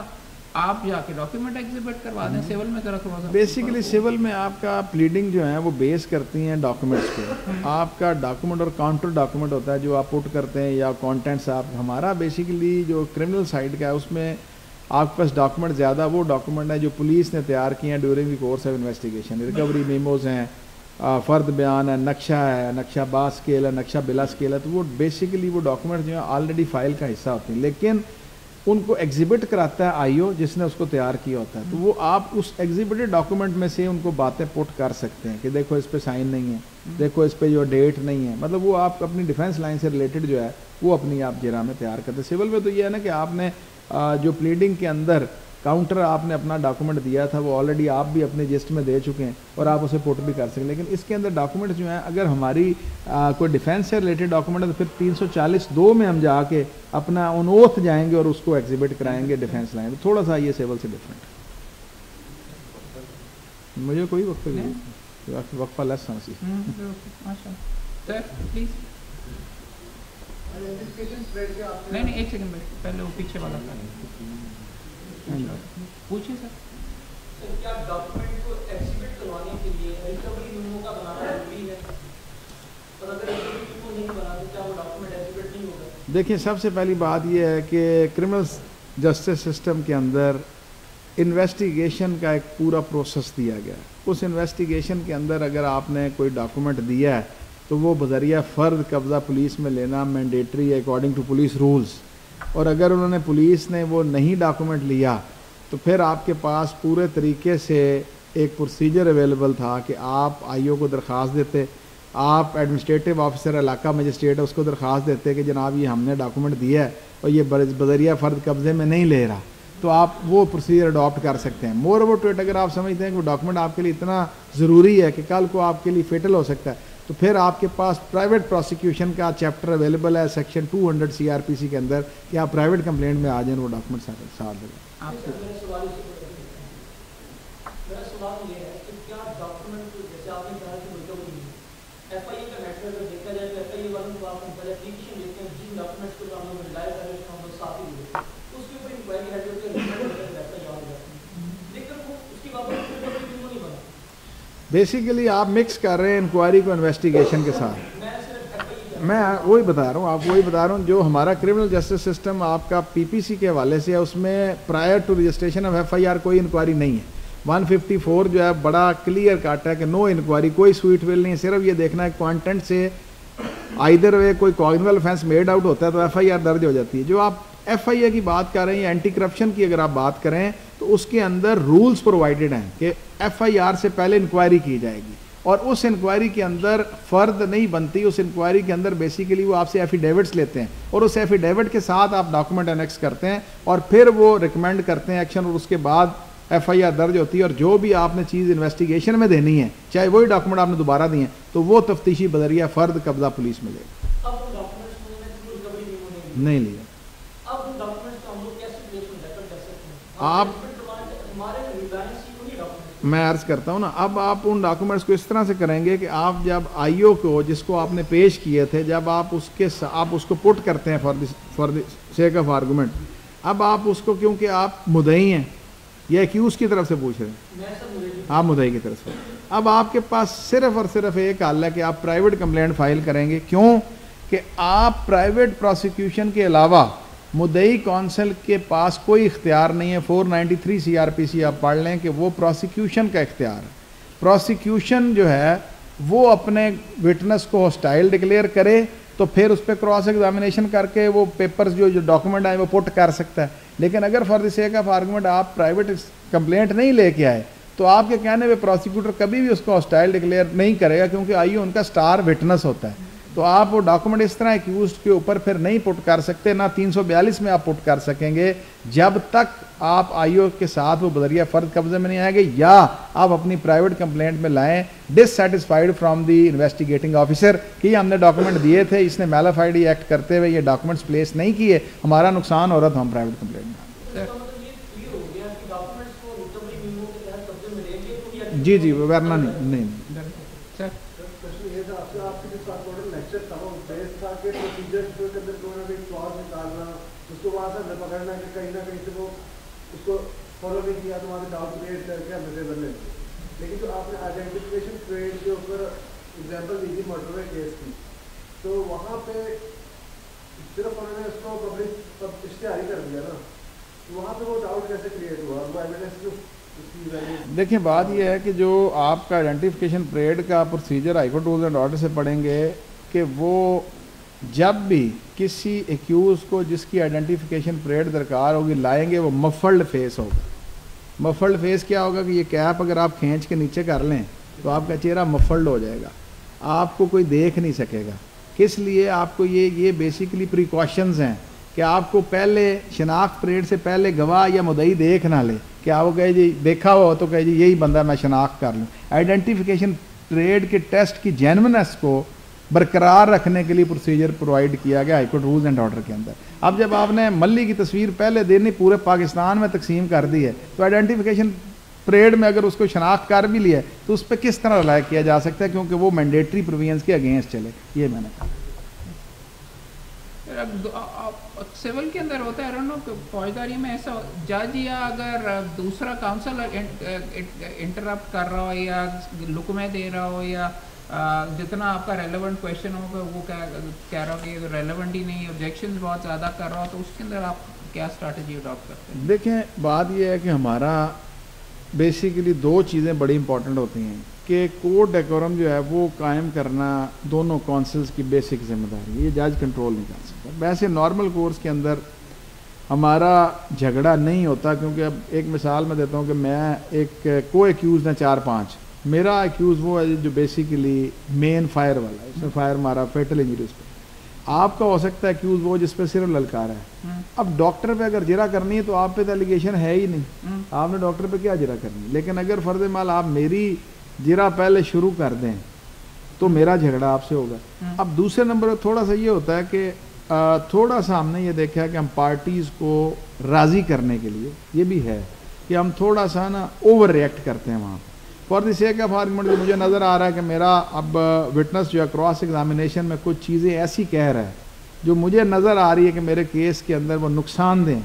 आप जाके डॉक्यूमेंट एग्जिबिट करवा दें। सिविल में ज़रा थोड़ा सा बेसिकली सिविल में आपका प्लीडिंग जो है वो बेस करती हैं डॉक्यूमेंट्स पे। आपका डॉक्यूमेंट और काउंटर डॉक्यूमेंट होता है जो आप पुट करते हैं या कंटेंट्स आप, हमारा बेसिकली जो क्रिमिनल साइड का है उसमें आपके पास डॉक्यूमेंट ज़्यादा वो डॉक्यूमेंट है जो पुलिस ने तैयार किए हैं during the course of investigation. Recovery memos हैं, फ़र्द बयान है, नक्शा है, नक्शा बास स्केल है, नक्शा बिला स्केल है। तो वो बेसिकली वो डॉक्यूमेंट जो है ऑलरेडी फाइल का हिस्सा होते हैं, लेकिन उनको एग्जिबिट कराता है आईओ जिसने उसको तैयार किया होता है। तो वो आप उस एग्जिबिटेड डॉक्यूमेंट में से उनको बातें पुट कर सकते हैं कि देखो इस पे साइन नहीं है, देखो इस पे जो डेट नहीं है, मतलब वो आप अपनी डिफेंस लाइन से रिलेटेड जो है वो अपनी आप जिरा में तैयार करते हैं। सिविल में तो ये है ना कि आपने जो प्लीडिंग के अंदर काउंटर आपने अपना डॉक्यूमेंट दिया था वो ऑलरेडी आप भी अपने जिस्ट में दे चुके हैं और आप उसे पुट भी कर सकते हैं। लेकिन इसके अंदर डॉक्यूमेंट जो हैं अगर हमारी कोई डिफेंस से रिलेटेड डॉक्यूमेंट है तो फिर 340(2) में हम जाके अपना ऑन ओथ जाएंगे और उसको एग्जिबिट कराएंगे डिफेंस लाइन। तो थोड़ा सा ये सिविल से डिफरेंट है। मुझे कोई वक्फा लेस समझी। नहीं एक सेकंड पहले वो पीछे वाला पूछिए सर। क्या डॉक्यूमेंट को एग्जिबिट करवाने के लिए रिकवरी मेमो का बनाना जरूरी है, और अगर रिकवरी मेमो नहीं बना तो क्या वो डॉक्यूमेंट एग्जिबिट नहीं होगा? देखिए सबसे पहली बात यह है कि क्रिमिनल जस्टिस सिस्टम के अंदर इन्वेस्टिगेशन का एक पूरा प्रोसेस दिया गया है। उस इन्वेस्टिगेशन के अंदर अगर आपने कोई डॉक्यूमेंट दिया है तो वो बज़रिया फ़र्द कब्ज़ा पुलिस में लेना मैंडेटरी है अकॉर्डिंग टू पुलिस रूल्स। और अगर उन्होंने पुलिस ने वो नहीं डॉक्यूमेंट लिया तो फिर आपके पास पूरे तरीके से एक प्रोसीजर अवेलेबल था कि आप आईओ को दरख्वास्त देते, आप एडमिनिस्ट्रेटिव ऑफिसर इलाका मजिस्ट्रेट है उसको दरख्वास्त देते कि जनाब ये हमने डॉक्यूमेंट दिया है और ये बज़रिया फ़र्द कब्ज़े में नहीं ले रहा, तो आप वो प्रोसीजर अडॉप्ट कर सकते हैं। मोर अबाउट इट अगर आप समझते हैं कि वो डॉक्यूमेंट आपके लिए इतना ज़रूरी है कि कल को आपके लिए फेटल हो सकता है तो फिर आपके पास प्राइवेट प्रोसिक्यूशन का चैप्टर अवेलेबल है सेक्शन 200 CRPC के अंदर कि आप प्राइवेट कंप्लेंट में आ जाएं वो डॉक्यूमेंट साथ दें। मेरा सवाल ये है कि क्या डॉक्यूमेंट जैसे आपने कहा कि रिकवरी एफआईए का मैटर अगर देखा जाए तो एफआईए वालों को आप पहले एप्लीकेशन देते हैं जिन डॉक्यूमेंट्स को हम लोग रिलाय कर रहे हैं हम लोग साथ ही देते हैं उसके ऊपर इंक्वायरी हेड होती है, लेकिन वो उसकी बाबत रिकवरी मेमो नहीं बना। बेसिकली आप मिक्स कर रहे हैं इंक्वायरी को इन्वेस्टिगेशन के साथ। मैं वही बता रहा हूँ, आपको वही बता रहा हूँ जो हमारा क्रिमिनल जस्टिस सिस्टम आपका पीपीसी के हवाले से है उसमें prior to registration of FIR कोई इंक्वायरी नहीं है। 154 जो है बड़ा क्लियर कट है कि नो इंक्वायरी, कोई स्वीट विल नहीं है, सिर्फ ये देखना है कंटेंट से आइदर वे कोई कॉग्निबल ऑफेंस मेड आउट होता है तो एफआईआर दर्ज हो जाती है। जो आप एफआईआर की बात कर रहे हैं या एंटी करप्शन की अगर आप बात करें तो उसके अंदर रूल्स प्रोवाइडेड हैं कि एफआईआर से पहले इंक्वायरी की जाएगी और उस इंक्वायरी के अंदर फ़र्द नहीं बनती। उस इंक्वायरी के अंदर बेसिकली वो आपसे एफिडेविट्स लेते हैं और उस एफिडेविट के साथ आप डॉक्यूमेंट एनेक्स करते हैं और फिर वो रिकमेंड करते हैं एक्शन और उसके बाद एफआईआर दर्ज होती है। और जो भी आपने चीज़ इन्वेस्टिगेशन में देनी है चाहे वही डॉक्यूमेंट आपने दोबारा दिए हैं तो वो तफ्तीशी बज़रिया फ़र्द कब्ज़ा पुलिस में लेगा। नहीं लिया आप, मैं अर्ज करता हूँ ना, अब आप उन डॉक्यूमेंट्स को इस तरह से करेंगे कि आप जब आईओ को जिसको आपने पेश किए थे जब आप उसको पुट करते हैं for the sake of argument अब आप उसको, क्योंकि आप मुद्दई हैं या एक्यूज की तरफ से पूछ रहे हैं, मैं सब मुझे आप मुद्दई की तरफ से, अब आपके पास सिर्फ और सिर्फ एक हल है कि आप प्राइवेट कंप्लेंट फाइल करेंगे। क्यों कि आप प्राइवेट प्रोसिक्यूशन के अलावा मुद्दई कौंसिल के पास कोई इख्तियार नहीं है। 493 CRPC आप पढ़ लें कि वो प्रोसिक्यूशन का इख्तियार है। प्रोसिक्यूशन जो है वो अपने विटनेस को हॉस्टाइल डिक्लेयर करे तो फिर उस पर क्रॉस एग्जामिनेशन करके वो पेपर्स जो डॉक्यूमेंट आए वो पुट कर सकता है। लेकिन अगर for the sake of argument आप प्राइवेट कंप्लेंट नहीं लेके आए तो आपके कहने पे प्रोसिक्यूटर कभी भी उसको हॉस्टाइल डिक्लेयर नहीं करेगा, क्योंकि आईओ उनका स्टार विटनेस होता है। तो आप वो डॉक्यूमेंट इस तरह एक्यूज के ऊपर फिर नहीं पुट कर सकते, ना 342 में आप पुट कर सकेंगे जब तक आप आईओ के साथ वो बदरिया फ़र्ज कब्जे में नहीं आएंगे या आप अपनी प्राइवेट कंप्लेंट में लाएं dissatisfied from the investigating officer कि हमने डॉक्यूमेंट दिए थे, इसने मैलाफाइड एक्ट करते हुए ये डॉक्यूमेंट्स प्लेस नहीं किए, हमारा नुकसान हो रहा था, हम प्राइवेट कंप्लेंट में। जी जी वरना नहीं सर उसको वहाँ से पकड़ना कि कहीं ना कहीं से वो उसको फॉलो नहीं किया तो वहाँ से डाउट क्रिएट करके हम इसे बदले। लेकिन जो आपने आइडेंटिफिकेशन ट्रेड के ऊपर एग्जांपल दी थी मोटरवे केस की, तो वहाँ पे सिर्फ उन्होंने उसको पब्लिक इश्तेहारी कर दिया ना, तो वहाँ पे वो डाउट कैसे क्रिएट हुआ, वो एविडेंस। देखिए बात यह है कि जो आपका आइडेंटिफिकेशन परेड का procedure high court rules and order से पढ़ेंगे कि वो जब भी किसी एक्यूज़ को जिसकी आइडेंटिफिकेशन परेड दरकार होगी लाएंगे वो मफल्ड फेस होगा। मफल्ड फेस क्या होगा कि ये कैप अगर आप खींच के नीचे कर लें तो आपका चेहरा मफल्ड हो जाएगा, आपको कोई देख नहीं सकेगा। किस लिए आपको ये बेसिकली प्रिकॉशंस हैं कि आपको पहले शनाख्त परेड से पहले गवाह या मुद्दई देख ना ले कि आप वो कहे जी देखा हो तो कहे जी यही बंदा मैं शनाख्त कर लूँ। आइडेंटिफिकेशन परेड के टेस्ट की जेन्युइननेस को बरकरार रखने के लिए प्रोसीजर प्रोवाइड किया गया हाईकोर्ट रूल्स एंड ऑर्डर के अंदर। अब जब आपने मल्ली की तस्वीर पहले देनी पूरे पाकिस्तान में तकसीम कर दी है तो आइडेंटिफिकेशन परेड में अगर उसको शनाख्त कर भी लिया तो उस पर किस तरह रिलाय किया जा सकता है, क्योंकि वो मैंडेटरी प्रोविजंस के अगेंस्ट चले। ये मैंने कहा सिविल के अंदर होता है फौजदारी में ऐसा जज या अगर दूसरा काउंसिल इंटरप्ट कर रहा हो या लुकमे दे रहा हो या जितना आपका रेलेवेंट क्वेश्चन होगा वो कह रहा हो कि ये रेलेवेंट ही नहीं, ऑब्जेक्शन बहुत ज़्यादा कर रहा हो, तो उसके अंदर आप क्या स्ट्रैटेजी अडॉप्ट करते हैं? देखें बात यह है कि हमारा बेसिकली दो चीज़ें बड़ी इंपॉर्टेंट होती हैं कि कोर्ट डेकोरम जो है वो कायम करना दोनों काउंसिल्स की बेसिक जिम्मेदारी है, ये जज कंट्रोल नहीं कर सकता। वैसे नॉर्मल कोर्स के अंदर हमारा झगड़ा नहीं होता, क्योंकि अब एक मिसाल मैं देता हूँ कि मैं एक को एक्यूज़ हैं 4-5, मेरा एक्यूज़ वो है जो बेसिकली मेन फायर वाला है, उसने फायर मारा फेटल इंजरी उस पर। आपका हो सकता है एक्यूज़ वो जिस पर सिर्फ ललकारा है। अब डॉक्टर पे अगर जिरा करनी है तो आप पे तो एलिगेशन है ही नहीं, आपने डॉक्टर पे क्या जिरा करनी है। लेकिन अगर फर्ज माल आप मेरी जिरा पहले शुरू कर दें तो मेरा झगड़ा आपसे होगा। अब दूसरे नंबर पर थोड़ा सा ये होता है कि थोड़ा सा हमने ये देखा है कि हम पार्टीज़ को राज़ी करने के लिए ये भी है कि हम थोड़ा सा ना ओवर रिएक्ट करते हैं वहाँ for the sake of argument. मुझे नज़र आ रहा है कि मेरा अब विटनेस जो है क्रॉस एग्जामिनेशन में कुछ चीज़ें ऐसी कह रहा है जो मुझे नज़र आ रही है कि मेरे केस के अंदर वो नुकसान दें,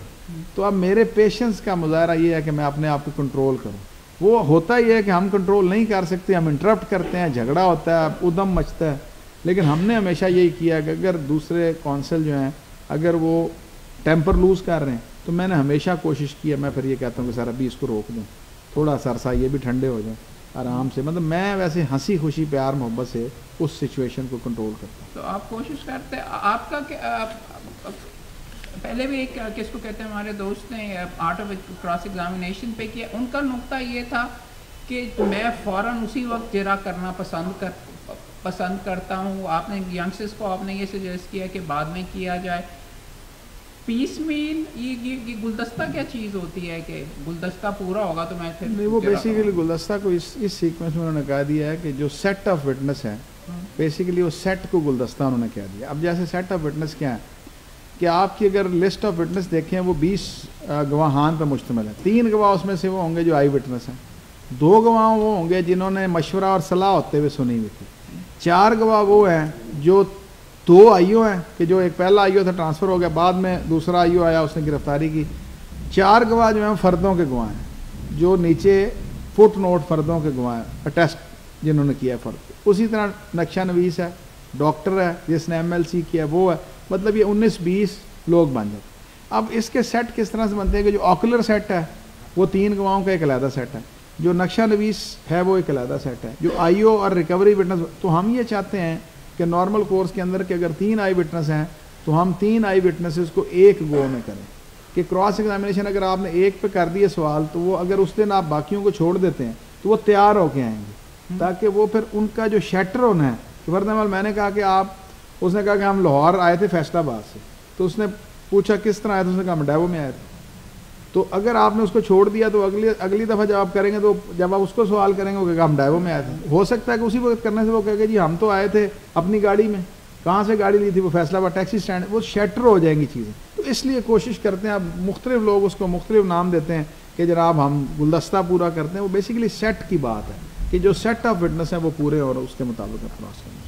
तो अब मेरे पेशेंस का मुजाहरा ये है कि मैं अपने आप को कंट्रोल करूँ। वो होता ही है कि हम कंट्रोल नहीं कर सकते, हम इंटरप्ट करते हैं, झगड़ा होता है, उदम मचता है। लेकिन हमने हमेशा यही किया कि अगर दूसरे कौंसिल जो हैं अगर वो टेम्पर लूज़ कर रहे हैं तो मैंने हमेशा कोशिश की है, मैं फिर ये कहता हूँ कि सर अभी इसको रोक दूँ, थोड़ा सा अरसा ये भी ठंडे हो जाए आराम से। मतलब मैं वैसे हंसी खुशी प्यार मोहब्बत से उस सिचुएशन को कंट्रोल करता हूँ। तो आप कोशिश करते हैं आपका पहले भी एक किसको कहते हैं हमारे दोस्त ने आर्ट ऑफ क्रॉस एग्जामिनेशन पे किया, उनका नुक्ता ये था कि मैं फ़ौरन उसी वक्त जिरा करना पसंद करता हूँ। आपने यंगस्टर्स को आपने ये सजेस्ट किया कि बाद में किया जाए। पीस मील ये गुलदस्ता क्या चीज़ होती है कि गुलदस्ता पूरा होगा तो मैं फिर नहीं, वो बेसिकली गुलदस्ता को इस सीक्वेंस में उन्होंने कहा दिया है कि जो सेट ऑफ विटनेस है बेसिकली वो सेट को गुलदस्ता उन्होंने कह दिया। अब जैसे सेट ऑफ विटनेस क्या है कि आपकी अगर लिस्ट ऑफ विटनेस देखें वो 20 गवाहान पर मुश्तमिल है। 3 गवाह उसमें से वो होंगे जो आई विटनेस हैं, 2 गवाह वो होंगे जिन्होंने मशवरा और सलाह होते हुए सुनी हुई थी, 4 गवाह वो हैं जो 2 आईओ हैं कि जो एक पहला आईओ था ट्रांसफ़र हो गया, बाद में दूसरा आईओ आया उसने गिरफ्तारी की। 4 गवाह जो हैं फर्दों के गवाह हैं, जो नीचे फुट नोट फर्दों के गवाह हैं, अटेस्ट जिन्होंने किया फ़र्द। उसी तरह नक्शा नवीस है, डॉक्टर है जिसने MLC किया वो है, मतलब ये 19-20 लोग बन जाते। अब इसके सेट किस तरह से बनते हैं कि जो ऑकुलर सेट है वो 3 गवाहों का एक अलहदा सेट है, जो नक्शा नवीस है वो एक अलहदा सेट है, जो आईओ और रिकवरी विटनेस। तो हम ये चाहते हैं कि नॉर्मल कोर्स के अंदर कि अगर 3 आई विटनेस हैं तो हम 3 आई विटनेसेस को एक गो में करें, कि क्रॉस एग्जामिनेशन अगर आपने एक पे कर दिए सवाल तो वो अगर उस दिन आप बाकियों को छोड़ देते हैं तो वो तैयार होके आएंगे, ताकि वो फिर उनका जो शैटर होना है। फर्दरमोर मैंने कहा कि आप, उसने कहा कि हम लाहौर आए थे फैसलाबाद से, तो उसने पूछा किस तरह आए थे, उसने कहा हम डैवो में आए थे। तो अगर आपने उसको छोड़ दिया तो अगली दफ़ा जब आप करेंगे तो जब आप उसको सवाल करेंगे वो कहेगा हम डैवो में आए थे। हो सकता है कि उसी वक्त करने से वो कहेगा जी हम तो आए थे अपनी गाड़ी में, कहाँ से गाड़ी ली थी, वो फैसलाबाद टैक्सी स्टैंड, वो शटर हो जाएंगी चीज़ें। तो इसलिए कोशिश करते हैं, अब मुख्तलिफ लोग उसको मुख्तलिफ नाम देते हैं कि जनाब हम गुलदस्ता पूरा करते हैं, वो बेसिकली सेट की बात है कि जो सेट ऑफ विटनेस हैं वो पूरे और उसके मुताबिक क्रॉस करना।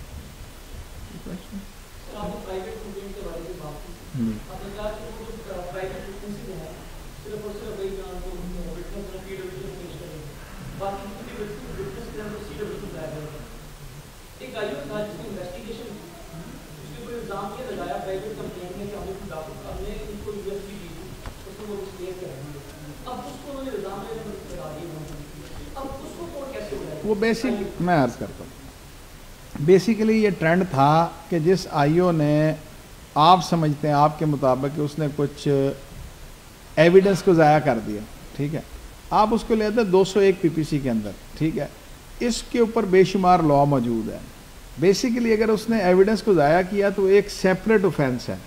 वो बेसिक मैं अर्ज़ करता हूँ, बेसिकली ये ट्रेंड था कि जिस आईओ ने, आप समझते हैं आपके मुताबिक कि उसने कुछ एविडेंस को ज़ाया कर दिया, ठीक है, आप उसको लेते हैं 201 PPC के अंदर, ठीक है, इसके ऊपर बेशुमार लॉ मौजूद है। बेसिकली अगर उसने एविडेंस को ज़ाया किया तो एक सेपरेट ऑफेंस है।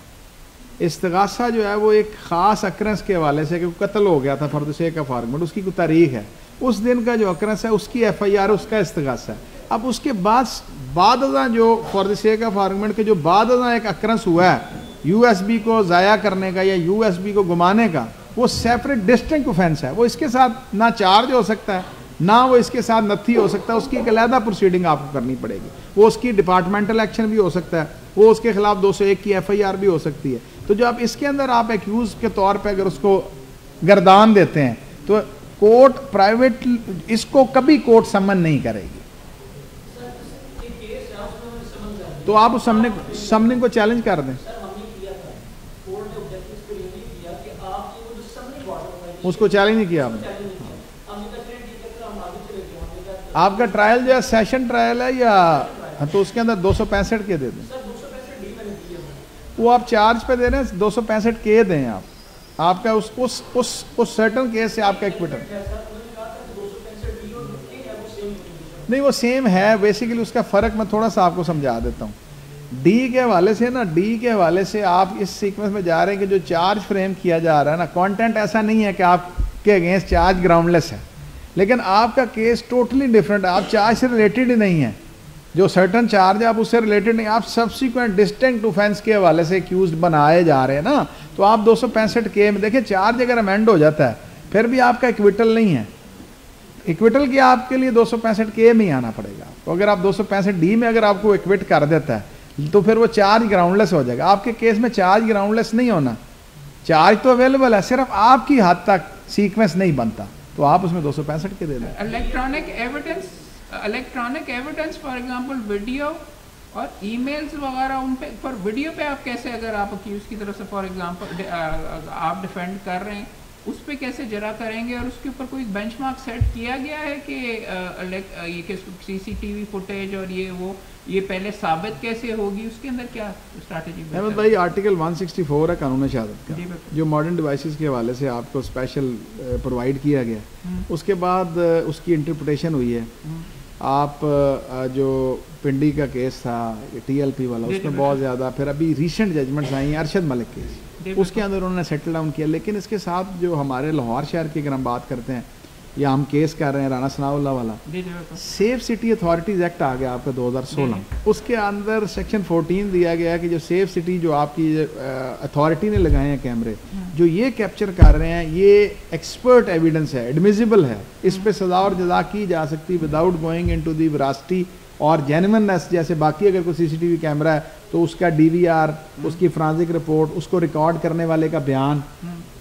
इस्तिगासा जो है वो एक ख़ास अक्रेंस के हवाले से कि कत्ल हो गया था for the sake of argument, उसकी कोई तारीख है, उस दिन का जो अक्रेंस है उसकी FIR उसका इस्तिगासा है। अब उसके बाद जो for the sake of argument के जो बाद एक अक्रेंस हुआ है USB को ज़ाया करने का या USB को घुमाने का, वो सेपरेट डिस्टिंक्ट ऑफेंस है। वो इसके साथ ना चार्ज हो सकता है, ना वो इसके साथ नथी हो सकता है, उसकी एक अलहदा प्रोसीडिंग आपको करनी पड़ेगी। वो उसकी डिपार्टमेंटल एक्शन भी हो सकता है, वो उसके खिलाफ 201 की FIR भी हो सकती है। तो जो आप इसके अंदर आप एक्यूज के तौर पे अगर उसको गर्दान देते हैं तो कोर्ट प्राइवेट इसको कभी कोर्ट समन नहीं करेगी। तो आप उस समनिंग को चैलेंज कर दें, उसको चैलेंज नहीं किया आपने। आपका ट्रायल जो है सेशन ट्रायल है या, तो उसके अंदर 265 के दे दें। वो आप चार्ज पे दे रहे हैं, 265 के दें आप, आपका उस सर्टन केस से आपका इक्विटल नहीं, वो सेम है। बेसिकली उसका फ़र्क मैं थोड़ा सा आपको समझा देता हूँ। डी के हवाले से ना, डी के हवाले से आप इस सीक्वेंस में जा रहे हैं कि जो चार्ज फ्रेम किया जा रहा है ना, कंटेंट ऐसा नहीं है कि आपके अगेंस्ट चार्ज ग्राउंडलेस है, लेकिन आपका केस टोटली डिफरेंट है। आप चार्ज से रिलेटेड ही नहीं है, जो सर्टन चार्ज है आप उससे रिलेटेड नहीं, आप सब्सिक्वेंट डिस्टिंक्ट ऑफेंस के हवाले से एक्यूज बनाए जा रहे हैं ना। तो आप 265 के में देखिए, चार्ज अगर अमेंड हो जाता है फिर भी आपका इक्विटल नहीं है। इक्विटल की आपके लिए 265 के में ही आना पड़ेगा। तो अगर आप 265 डी में अगर आपको इक्विट कर देता है तो फिर वो चार्ज ग्राउंडलेस हो जाएगा। आपके केस में चार्ज ग्राउंडलेस नहीं होना, चार्ज तो अवेलेबल है, सिर्फ आपकी हद तक सीक्वेंस नहीं बनता, तो आप उसमें 265 के दे दें। Electronic evidence for example video और ईमेल्स वगैरह, उन पे पर वीडियो पे आप कैसे, अगर आप अक्यूज की तरफ से फॉर एग्जांपल आप डिफेंड कर रहे हैं, उस पे कैसे जरा करेंगे? और उसके ऊपर कोई बेंचमार्क सेट किया गया है कि ये CCTV फुटेज और ये पहले साबित कैसे होगी? उसके अंदर क्या स्ट्रैटेजी? अहमद भाई, आर्टिकल 164 है कानून शहादत का, जो मॉडर्न डिवाइसेस के हवाले से आपको स्पेशल प्रोवाइड किया गया। उसके बाद उसकी इंटरप्रिटेशन हुई है। आप जो पिंडी का केस था TLP वाला, उसमें बहुत ज़्यादा, फिर अभी रिसेंट जजमेंट्स आई हैं अरशद मलिक केस, उसके अंदर उन्होंने सेटल डाउन किया। लेकिन इसके साथ जो हमारे लाहौर शहर की अगर हम बात करते हैं, या हम केस कर रहे हैं राना सनाउल्लाह वाला, सेफ सिटी अथॉरिटीज़ एक्ट आ गया आपका 2016, उसके अंदर सेक्शन 14 दिया गया है कि जो सेफ सिटी जो आपकी अथॉरिटी ने लगाए हैं कैमरे, जो ये कैप्चर कर रहे हैं, ये एक्सपर्ट एविडेंस है, एडमिजिबल है, इस पे सजा और जजा की जा सकती विदाउट गोइंग इनटू द वरासती और जेन्युइननेस, जैसे बाकी अगर कोई सीसीटीवी कैमरा है तो उसका डीवीआर, उसकी फ्रांसिक रिपोर्ट, उसको रिकॉर्ड करने वाले का बयान,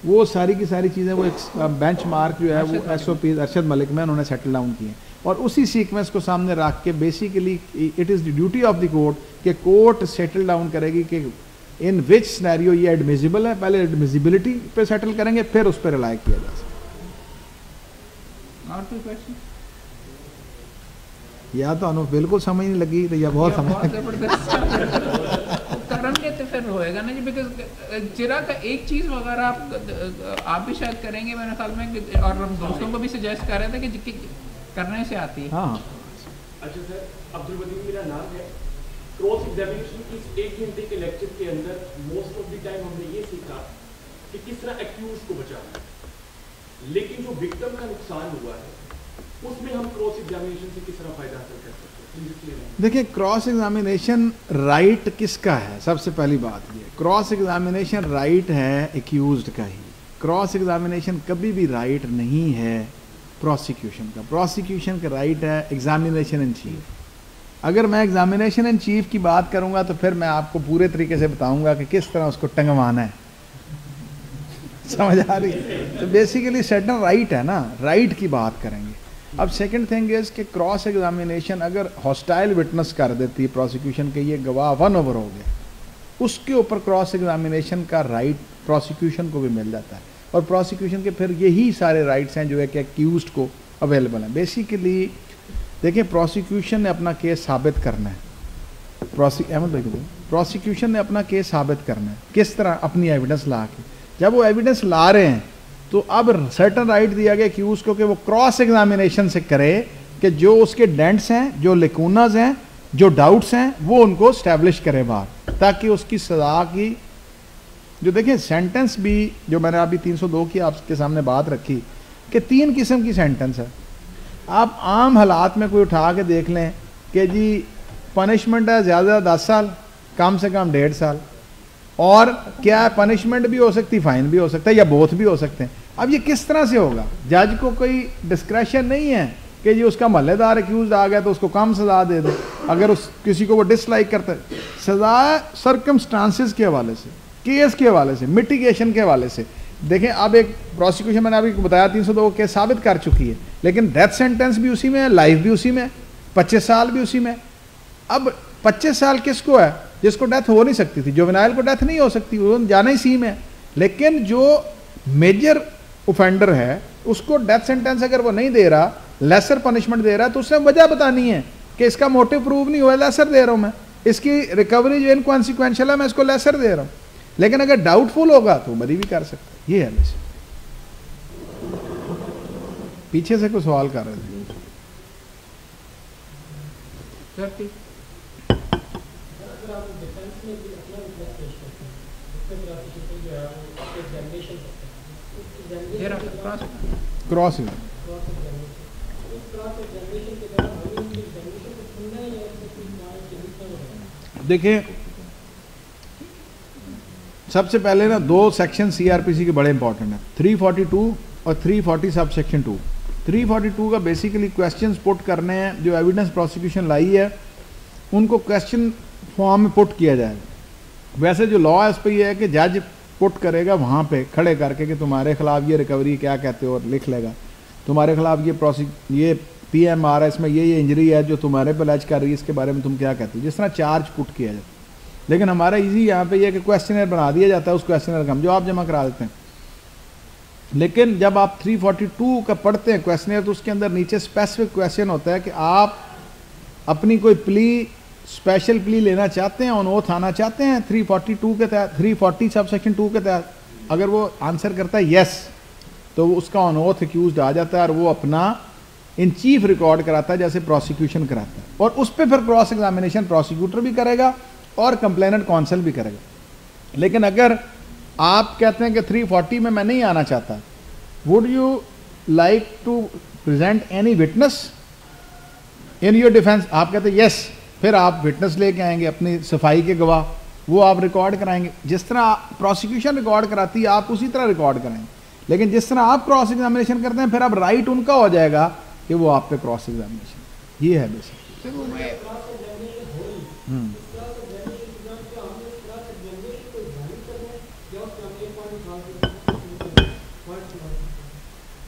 वो सारी की सारी चीज़ें वो एक बेंचमार्क जो है वो SOP अरशद मलिक में उन्होंने सेटल डाउन किए और उसी सीक्वेंस को सामने रख के basically it is the duty of the court कि कोर्ट सेटल डाउन करेगी कि इन विच सिनेरियो ये एडमिसिबल है, पहले एडमिसिबिलिटी पे सेटल करेंगे, फिर उस पर रिलाई किया जा सकता है। और कोई क्वेश्चन? या तो अनु बिल्कुल समझ नहीं लगी तो या बहुत समझ जबरदस्त करेंगे तो फिर होएगा ना जी, बिकॉज जिरा का एक चीज़ अगर आप भी शायद करेंगे मेरे ख्याल में, और हम दोस्तों को भी सजेस्ट कर रहे थे कि करने से आती है। हाँ अच्छा सर, अब्दुल वदीद मेरा नाम है। क्रॉस एग्जामिनेशन की इस 1 घंटे के लेक्चर के अंदर मोस्ट ऑफ द टाइम हमने ये सीखा कि किस तरह एक्यूज को बचाना है, लेकिन जो विक्टिम का नुकसान हुआ है उसमें हम क्रॉस एग्जामिनेशन से किस तरह फायदा हासिल कर सकते हैं? देखिए, क्रॉस एग्जामिनेशन राइट किसका है? सबसे पहली बात ये, क्रॉस एग्जामिनेशन राइट है एक्यूज्ड का ही। क्रॉस एग्जामिनेशन कभी भी राइट नहीं है प्रोसिक्यूशन का। प्रोसिक्यूशन का राइट है एग्जामिनेशन इन चीफ। अगर मैं एग्जामिनेशन इन चीफ की बात करूंगा तो फिर मैं आपको पूरे तरीके से बताऊंगा कि किस तरह उसको टंगवाना है। समझ आ रही? तो बेसिकली सर्टन राइट है ना, राइट की बात करेंगे। अब सेकंड थिंग इज कि क्रॉस एग्जामिनेशन अगर हॉस्टाइल विटनेस कर देती है प्रोसिक्यूशन के, ये गवाह 1 ओवर हो गया, उसके ऊपर क्रॉस एग्जामिनेशन का राइट प्रोसिक्यूशन को भी मिल जाता है और प्रोसिक्यूशन के फिर यही सारे राइट्स हैं जो है कि एक्यूज्ड को अवेलेबल हैं। बेसिकली देखिए, प्रोसिक्यूशन ने अपना केस साबित करना है। अहमद भाई को प्रोसिक्यूशन ने अपना केस साबित करना है किस तरह? अपनी एविडेंस ला के। जब वो एविडेंस ला रहे हैं तो अब सर्टन राइट दिया गया एक्यूज को कि वो क्रॉस एग्जामिनेशन से करे कि जो उसके डेंट्स हैं, जो लेकूनाज हैं, जो डाउट्स हैं, वो उनको स्टैब्लिश करे बाहर, ताकि उसकी सजा की जो देखिए सेंटेंस भी जो मैंने अभी 302 की आपके सामने बात रखी कि 3 किस्म की सेंटेंस है। आप आम हालात में कोई उठा के देख लें कि जी पनिशमेंट है ज़्यादा 10 साल, कम से कम 1.5 साल, और क्या है पनिशमेंट भी हो सकती, फाइन भी हो सकता है, या बोथ भी हो सकते हैं। अब ये किस तरह से होगा? जज को कोई डिस्क्रेशन नहीं है कि जी उसका महल्लेदार एक्यूज आ गया तो उसको कम सजा दे दे, अगर उस किसी को वो डिसलाइक करता है। सजा सर्कमस्टांसिस के हवाले से, केस के हवाले से, मिटिगेशन के हवाले से। देखें, अब एक प्रोसिक्यूशन मैंने अभी बताया 302 केस साबित कर चुकी है, लेकिन डेथ सेंटेंस भी उसी में है, लाइफ भी उसी में है, 25 साल भी उसी में। अब 25 साल किसको है? जिसको डेथ हो नहीं सकती थी। जुवेनाइल को डेथ नहीं हो सकती, वो जाना ही सी में। लेकिन जो मेजर ऑफेंडर है उसको डेथ सेंटेंस अगर वो नहीं दे रहा, लेसर पनिशमेंट दे रहा है, तो उसने वजह बतानी है कि इसका मोटिव प्रूव नहीं हुआ, लेसर दे रहा हूं मैं, इसकी रिकवरी जो इनकॉन्सिक्वेंशियल है मैं इसको लेसर दे रहा हूं। लेकिन अगर डाउटफुल होगा तो बरी भी कर सकता है। ये है वैसे। पीछे से कोई सवाल कर रहे थे सर? क्रॉस देखिए, सबसे पहले ना 2 सेक्शन सीआरपीसी के बड़े इंपॉर्टेंट है, 342 और 340 सब सेक्शन 2। 342 का बेसिकली क्वेश्चंस पुट करने हैं, जो एविडेंस प्रोसिक्यूशन लाई है उनको क्वेश्चन फॉर्म में पुट किया जाएगा। वैसे जो लॉ है उस पर यह है कि जज पुट करेगा वहाँ पे खड़े करके कि तुम्हारे खिलाफ ये रिकवरी क्या कहते हो, और लिख लेगा तुम्हारे खिलाफ ये PMR है, इसमें ये इंजरी है जो तुम्हारे पे लैच कर रही है, इसके बारे में तुम क्या कहते हो, जिस तरह चार्ज पुट किया जाता है। लेकिन हमारा इजी यहाँ पे ये कि क्वेश्चनर बना दिया जाता है, उस क्वेश्चनर का हम जवाब जमा करा देते हैं। लेकिन जब आप 342 का पढ़ते हैं क्वेश्चनर, तो उसके अंदर नीचे स्पेसिफिक क्वेश्चन होता है कि आप अपनी कोई प्ली, स्पेशल प्ली लेना चाहते हैं, ऑन ओथ आना चाहते हैं 342 के तहत, 340 सब सेक्शन 2 के तहत। अगर वो आंसर करता है यस, तो उसका ऑन ओथ एक्यूज्ड आ जाता है और वो अपना इन चीफ रिकॉर्ड कराता है जैसे प्रोसिक्यूशन कराता है, और उस पर फिर क्रॉस एग्जामिनेशन प्रोसिक्यूटर भी करेगा और कंप्लेनेंट काउंसिल भी करेगा। लेकिन अगर आप कहते हैं कि 340 में मैं नहीं आना चाहता, would you like to present any witness in your defence? आप कहते हैं यस, फिर आप विटनेस लेके आएंगे अपनी सफाई के गवाह, वो आप रिकॉर्ड कराएंगे। जिस तरह प्रोसिक्यूशन रिकॉर्ड कराती है आप उसी तरह रिकॉर्ड कराएंगे। लेकिन जिस तरह आप क्रॉस एग्जामिनेशन करते हैं, फिर अब राइट उनका हो जाएगा कि वो आप पे क्रॉस एग्जामिनेशन। ये है बेसिक। सर वो मैं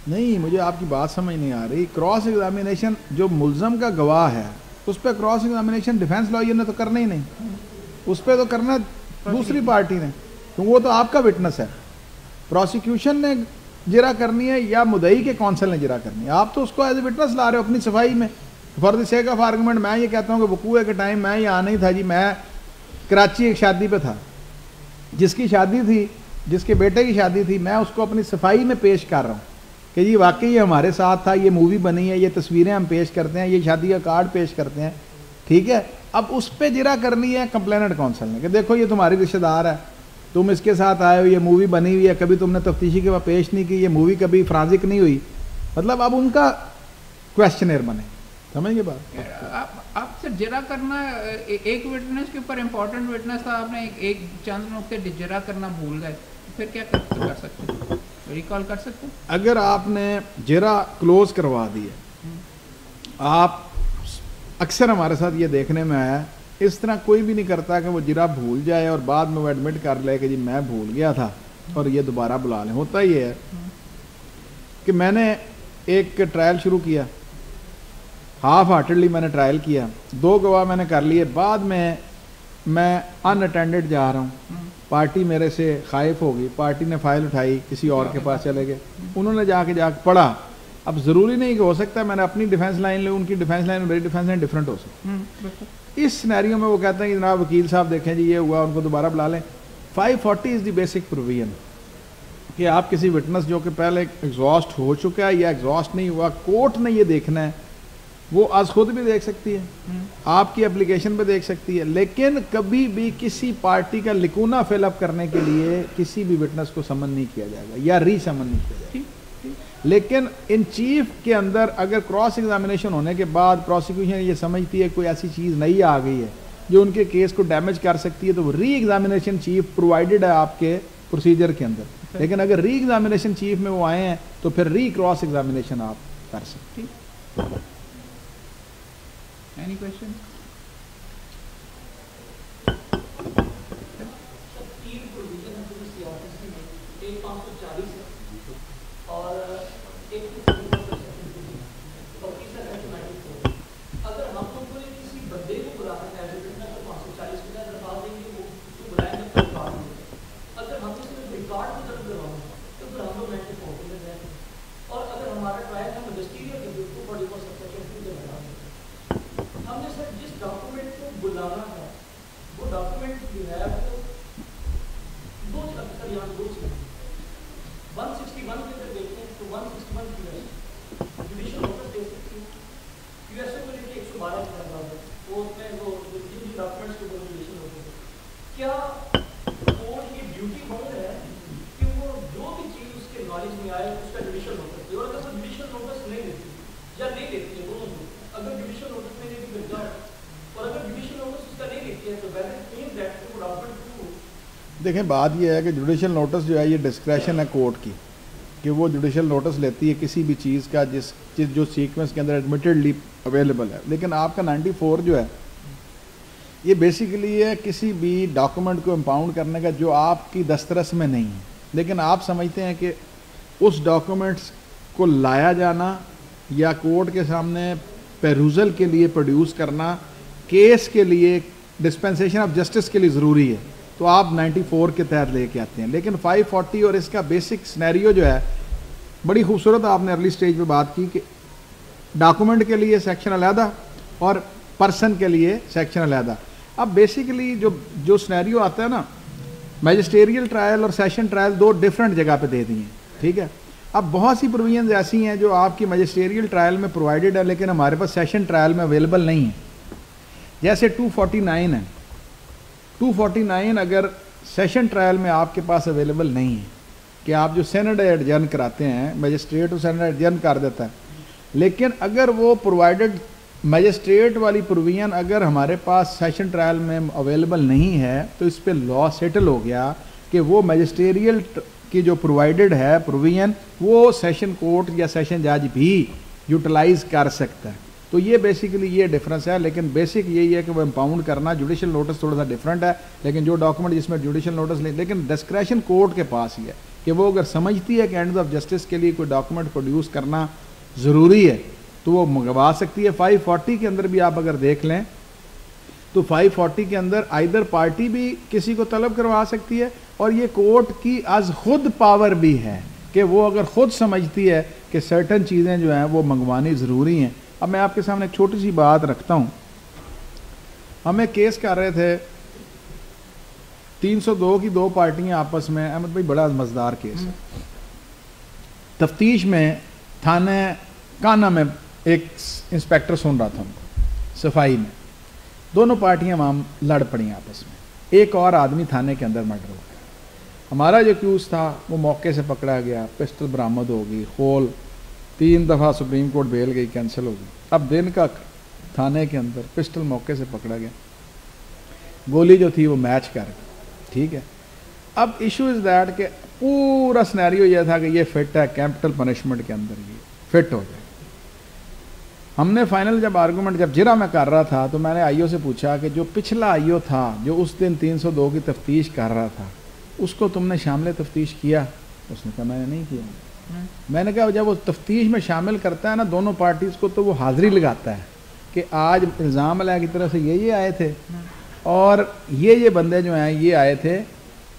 नहीं, मुझे आपकी बात समझ नहीं आ रही। क्रॉस एग्जामिनेशन जो मुल्ज़म का गवाह है उस पर क्रॉस एग्जामिनेशन डिफेंस लॉयर ने तो करना ही नहीं, उस पर तो करना दूसरी पार्टी ने, क्योंकि वो तो आपका विटनेस है। प्रोसिक्यूशन ने जिरा करनी है या मुदई के कौंसल ने जिरा करनी है, आप तो उसको एज ए विटनेस ला रहे हो अपनी सफाई में। For the sake of argument मैं ये कहता हूँ कि वकूए के टाइम मैं यहाँ नहीं था जी, मैं कराची एक शादी पे था, जिसकी शादी थी, जिसके बेटे की शादी थी, मैं उसको अपनी सफाई में पेश कर रहा हूँ कि जी वाकई ये हमारे साथ था, ये मूवी बनी है, ये तस्वीरें हम पेश करते हैं, ये शादी का कार्ड पेश करते हैं, ठीक है। अब उस पर जिरा करनी है कंप्लेनेंट कौंसल ने कि देखो ये तुम्हारी रिश्तेदार है, तुम इसके साथ आए हो, ये मूवी बनी हुई है, कभी तुमने तफ्तीशी के बाद पेश नहीं की, ये मूवी कभी फ्रांजिक नहीं हुई, मतलब अब उनका क्वेश्चनर बने, समझ गए बात। आप सर जिरा करना एक विटनेस के ऊपर इम्पोर्टेंट विटनेस था, आपने एक चंद नुक्ते जिरा करना भूल गए, फिर क्या कर सकते हैं, रिकॉल कर सकते हैं? अगर आपने जिरा क्लोज करवा दी है, आप अक्सर हमारे साथ ये देखने में आया, इस तरह कोई भी नहीं करता कि वो जिरा भूल जाए और बाद में वो एडमिट कर ले कि जी मैं भूल गया था और ये दोबारा बुला लें। होता ये है कि मैंने एक ट्रायल शुरू किया, हाफ हार्टेडली मैंने ट्रायल किया, 2 गवाह मैंने कर लिए, बाद में मैं अनअटेंडेड जा रहा हूँ, पार्टी मेरे से खाइफ हो गई, पार्टी ने फाइल उठाई, किसी और के पास चले गए, उन्होंने जाके पढ़ा। अब ज़रूरी नहीं कि हो सकता है मैंने अपनी डिफेंस लाइन ले, उनकी डिफेंस लाइन मेरी डिफेंस लाइन डिफरेंट हो सकती। इस सिनेरियो में वो कहते हैं कि जनाब वकील साहब देखें जी ये हुआ, उनको दोबारा बुला लें। 540 इज़ द बेसिक प्रोविजन कि आप किसी विटनेस जो कि पहले एग्जॉस्ट हो चुका है या एग्जॉस्ट नहीं हुआ, कोर्ट ने ये देखना है, वो आज खुद भी देख सकती है, आपकी एप्लीकेशन पे देख सकती है, लेकिन कभी भी किसी पार्टी का लिकुना फिलअप करने के लिए किसी भी विटनेस को समन नहीं किया जाएगा या रीसमन नहीं किया जाएगा। लेकिन इन चीफ के अंदर अगर क्रॉस एग्जामिनेशन होने के बाद प्रोसिक्यूशन ये समझती है कोई ऐसी चीज़ नई आ गई है जो उनके केस को डैमेज कर सकती है, तो वो री एग्जामिनेशन चीफ प्रोवाइडेड है आपके प्रोसीजर के अंदर। लेकिन अगर री एग्जामिनेशन चीफ में वो आए हैं तो फिर री क्रॉस एग्जामिनेशन आप कर सकते हैं। Any questions? तीन प्रोविजन है जो सीआरपीसी में, एक 540 है और एक और तीसरा है 94। अगर हम लोग को किसी बंदे को बुलाना है एज ए विटनेस तो 540 के तहत दरखास्त देंगे, वो तो बुलाएंगे तो रिकॉर्ड होगा। अगर हम सिर्फ रिकॉर्ड की तरफ करवाना तो फिर हम लोग 94 में जाएंगे, और अगर हमारा ट्रायल है मजिस्ट्रियल के तो 44 सेक्शन 2 में लगाएंगे। हमने सर जिस डॉक्यूमेंट को बुलाना है वो डॉक्यूमेंट जो है वो दो अक्सर यहाँ 2 चीज़ 161 के अंदर देखते हैं तो 161 जुडिशियल नोटिस दे सकती है, यूएसओ को लेकर 112 के अंदर वो उसमें वो जिन डॉक्यूमेंट्स के ऊपर जुडिशियल नोटिस, क्या कोर्ट की ड्यूटी बन है कि वो जो भी चीज़ उसके नॉलेज में आए उसका जुडिशियल नोटिस दे, और अगर वो जुडिशियल नोटिस नहीं देती या नहीं देती है दोनों, अगर जुडिशियल नोटिस में नहीं मिल जाए और अगर जुडिशियल नोटिस उसका नहीं देती है तो वेदर इट मींस दैट वो डॉक्यूमेंट ट्रू। देखें बात यह है कि जुडिशियल नोटिस जो है ये डिस्क्रेशन है कोर्ट की कि वो जुडिशियल नोटिस लेती है किसी भी चीज़ का जिस चीज़ जो सीक्वेंस के अंदर एडमिटेडली अवेलेबल है। लेकिन आपका 94 जो है ये बेसिकली है किसी भी डॉक्यूमेंट को इम्पाउंड करने का जो आपकी दस्तरस में नहीं है, लेकिन आप समझते हैं कि उस डॉक्यूमेंट्स को लाया जाना या कोर्ट के सामने पेरूजल के लिए प्रोड्यूस करना केस के लिए डिस्पेंसेशन ऑफ जस्टिस के लिए ज़रूरी है, तो आप 94 के तहत लेके आते हैं। लेकिन 540 और इसका बेसिक सिनेरियो जो है बड़ी खूबसूरत आपने अर्ली स्टेज पे बात की कि डॉक्यूमेंट के लिए सेक्शन अलहदा और पर्सन के लिए सेक्शन अलहदा। अब बेसिकली जो सिनेरियो आता है ना, मैजिस्टेरियल ट्रायल और सेशन ट्रायल 2 डिफरेंट जगह पे दे दिए, ठीक है। अब बहुत सी प्रोविजंस ऐसी हैं जो आपकी मैजिस्टेरियल ट्रायल में प्रोवाइडेड है लेकिन हमारे पास सेशन ट्रायल में अवेलेबल नहीं है। जैसे 249 है, 249 अगर सेशन ट्रायल में आपके पास अवेलेबल नहीं है कि आप जो सेनेट एडजर्न कराते हैं, मैजिस्ट्रेट सेनेट एडजर्न कर देता है, लेकिन अगर वो प्रोवाइडेड मैजिस्ट्रेट वाली प्रोविजन अगर हमारे पास सेशन ट्रायल में अवेलेबल नहीं है तो इस पर लॉ सेटल हो गया कि वो मैजिस्ट्रियल की जो प्रोवाइडेड है प्रोविजन वो सेशन कोर्ट या सेशन जज भी यूटिलाइज कर सकता है। तो ये बेसिकली ये डिफरेंस है, लेकिन बेसिक यही है कि वो इम्पाउंड करना, जुडिशल नोटिस थोड़ा सा डिफरेंट है, लेकिन जो डॉक्यूमेंट जिसमें जुडिशल नोटिस ले, लेकिन डिस्क्रेशन कोर्ट के पास ही है कि वो अगर समझती है कि एंड ऑफ जस्टिस के लिए कोई डॉक्यूमेंट प्रोड्यूस करना ज़रूरी है तो वो मंगवा सकती है। 540 के अंदर भी आप अगर देख लें तो 540 के अंदर आइदर पार्टी भी किसी को तलब करवा सकती है, और ये कोर्ट की आज खुद पावर भी है कि वो अगर खुद समझती है कि सर्टन चीज़ें जो हैं वो मंगवानी ज़रूरी हैं। अब मैं आपके सामने एक छोटी सी बात रखता हूँ। हमें केस कर रहे थे 302 की 2 पार्टियां आपस में, अहमद भाई बड़ा मज़ेदार केस है। तफ्तीश में थाने काना में एक इंस्पेक्टर सुन रहा था उनको सफाई में, दोनों पार्टियां वहाँ लड़ पड़ी आपस में, एक और आदमी थाने के अंदर मर्डर हो गया। हमारा जो एक्यूज था वो मौके से पकड़ा गया, पिस्टल बरामद हो गई, होल 3 दफ़ा सुप्रीम कोर्ट बेल गई, कैंसिल हो गई। अब दिन का थाने के अंदर पिस्टल मौके से पकड़ा गया, गोली जो थी वो मैच कर गई, ठीक है। अब इशू इज़ दैट कि पूरा सिनेरियो यह था कि ये फिट है कैपिटल पनिशमेंट के अंदर, ये फिट हो जाए। हमने फाइनल जब आर्गूमेंट जब जिरा में कर रहा था तो मैंने आईओ से पूछा कि जो पिछला आईओ था जो उस दिन 302 की तफ्तीश कर रहा था उसको तुमने शामिल तफ्तीश किया? उसने कहा मैंने नहीं किया। मैंने कहा जब वो तफ्तीश में शामिल करता है ना दोनों पार्टीज़ को, तो वो हाज़िरी लगाता है कि आज इल्ज़ाम अला की तरफ से ये आए थे और ये बंदे जो हैं ये आए थे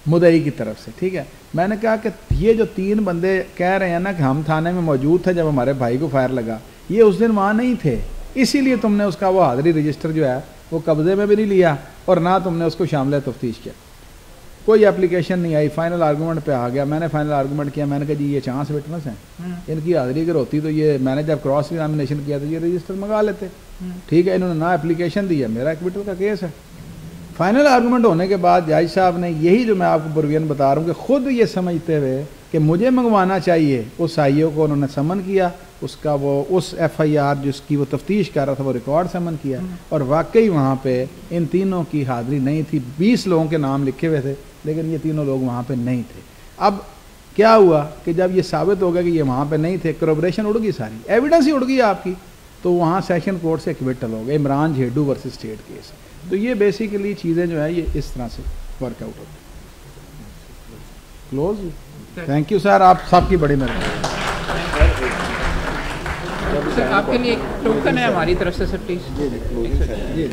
मुदई की तरफ से, ठीक है। मैंने कहा कि ये जो 3 बंदे कह रहे हैं ना कि हम थाने में मौजूद थे जब हमारे भाई को फायर लगा, ये उस दिन वहाँ नहीं थे, इसीलिए तुमने उसका वो हाज़िरी रजिस्टर जो है वो कब्ज़े में भी नहीं लिया और ना तुमने उसको शामिल तफ्तीश किया। कोई एप्लीकेशन नहीं आई, फाइनल आर्गूमेंट पे आ गया। मैंने फाइनल आर्गूमेंट किया, मैंने कहा जी ये चांस विटनेस हैं, इनकी हाज़िरी अगर होती तो ये मैंने जब क्रॉस एग्जामिनेशन किया तो ये रजिस्टर मंगा लेते, ठीक है। इन्होंने ना एप्लीकेशन दी है, मेरा एक्विटल का केस है। फाइनल आर्गूमेंट होने के बाद जज साहब ने यही जो मैं आपको परवीन बता रहा हूँ कि खुद ये समझते हुए कि मुझे मंगवाना चाहिए, उस आईओ को उन्होंने समन किया, उसका वो उस FIR जिसकी वो तफ्तीश कर रहा था वो रिकॉर्ड समन किया, और वाकई वहाँ पे इन तीनों की हाज़िरी नहीं थी। 20 लोगों के नाम लिखे हुए थे लेकिन ये तीनों लोग वहाँ पे नहीं थे। अब क्या हुआ कि जब ये साबित हो गया कि ये वहाँ पे नहीं थे, कोरबोरेशन उड़ गई, सारी एविडेंस ही उड़ गई आपकी, तो वहाँ सेशन कोर्ट से एक्विटल हो गया, इमरान झेडू वर्सेस स्टेट केस। तो ये बेसिकली चीज़ें जो है ये इस तरह से वर्कआउट होती है। क्लोज। थैंक यू सर, आप सबकी बड़ी मेहरबानी। सर आपके लिए एक टोकन है हमारी तरफ से सर, प्लीज़। जी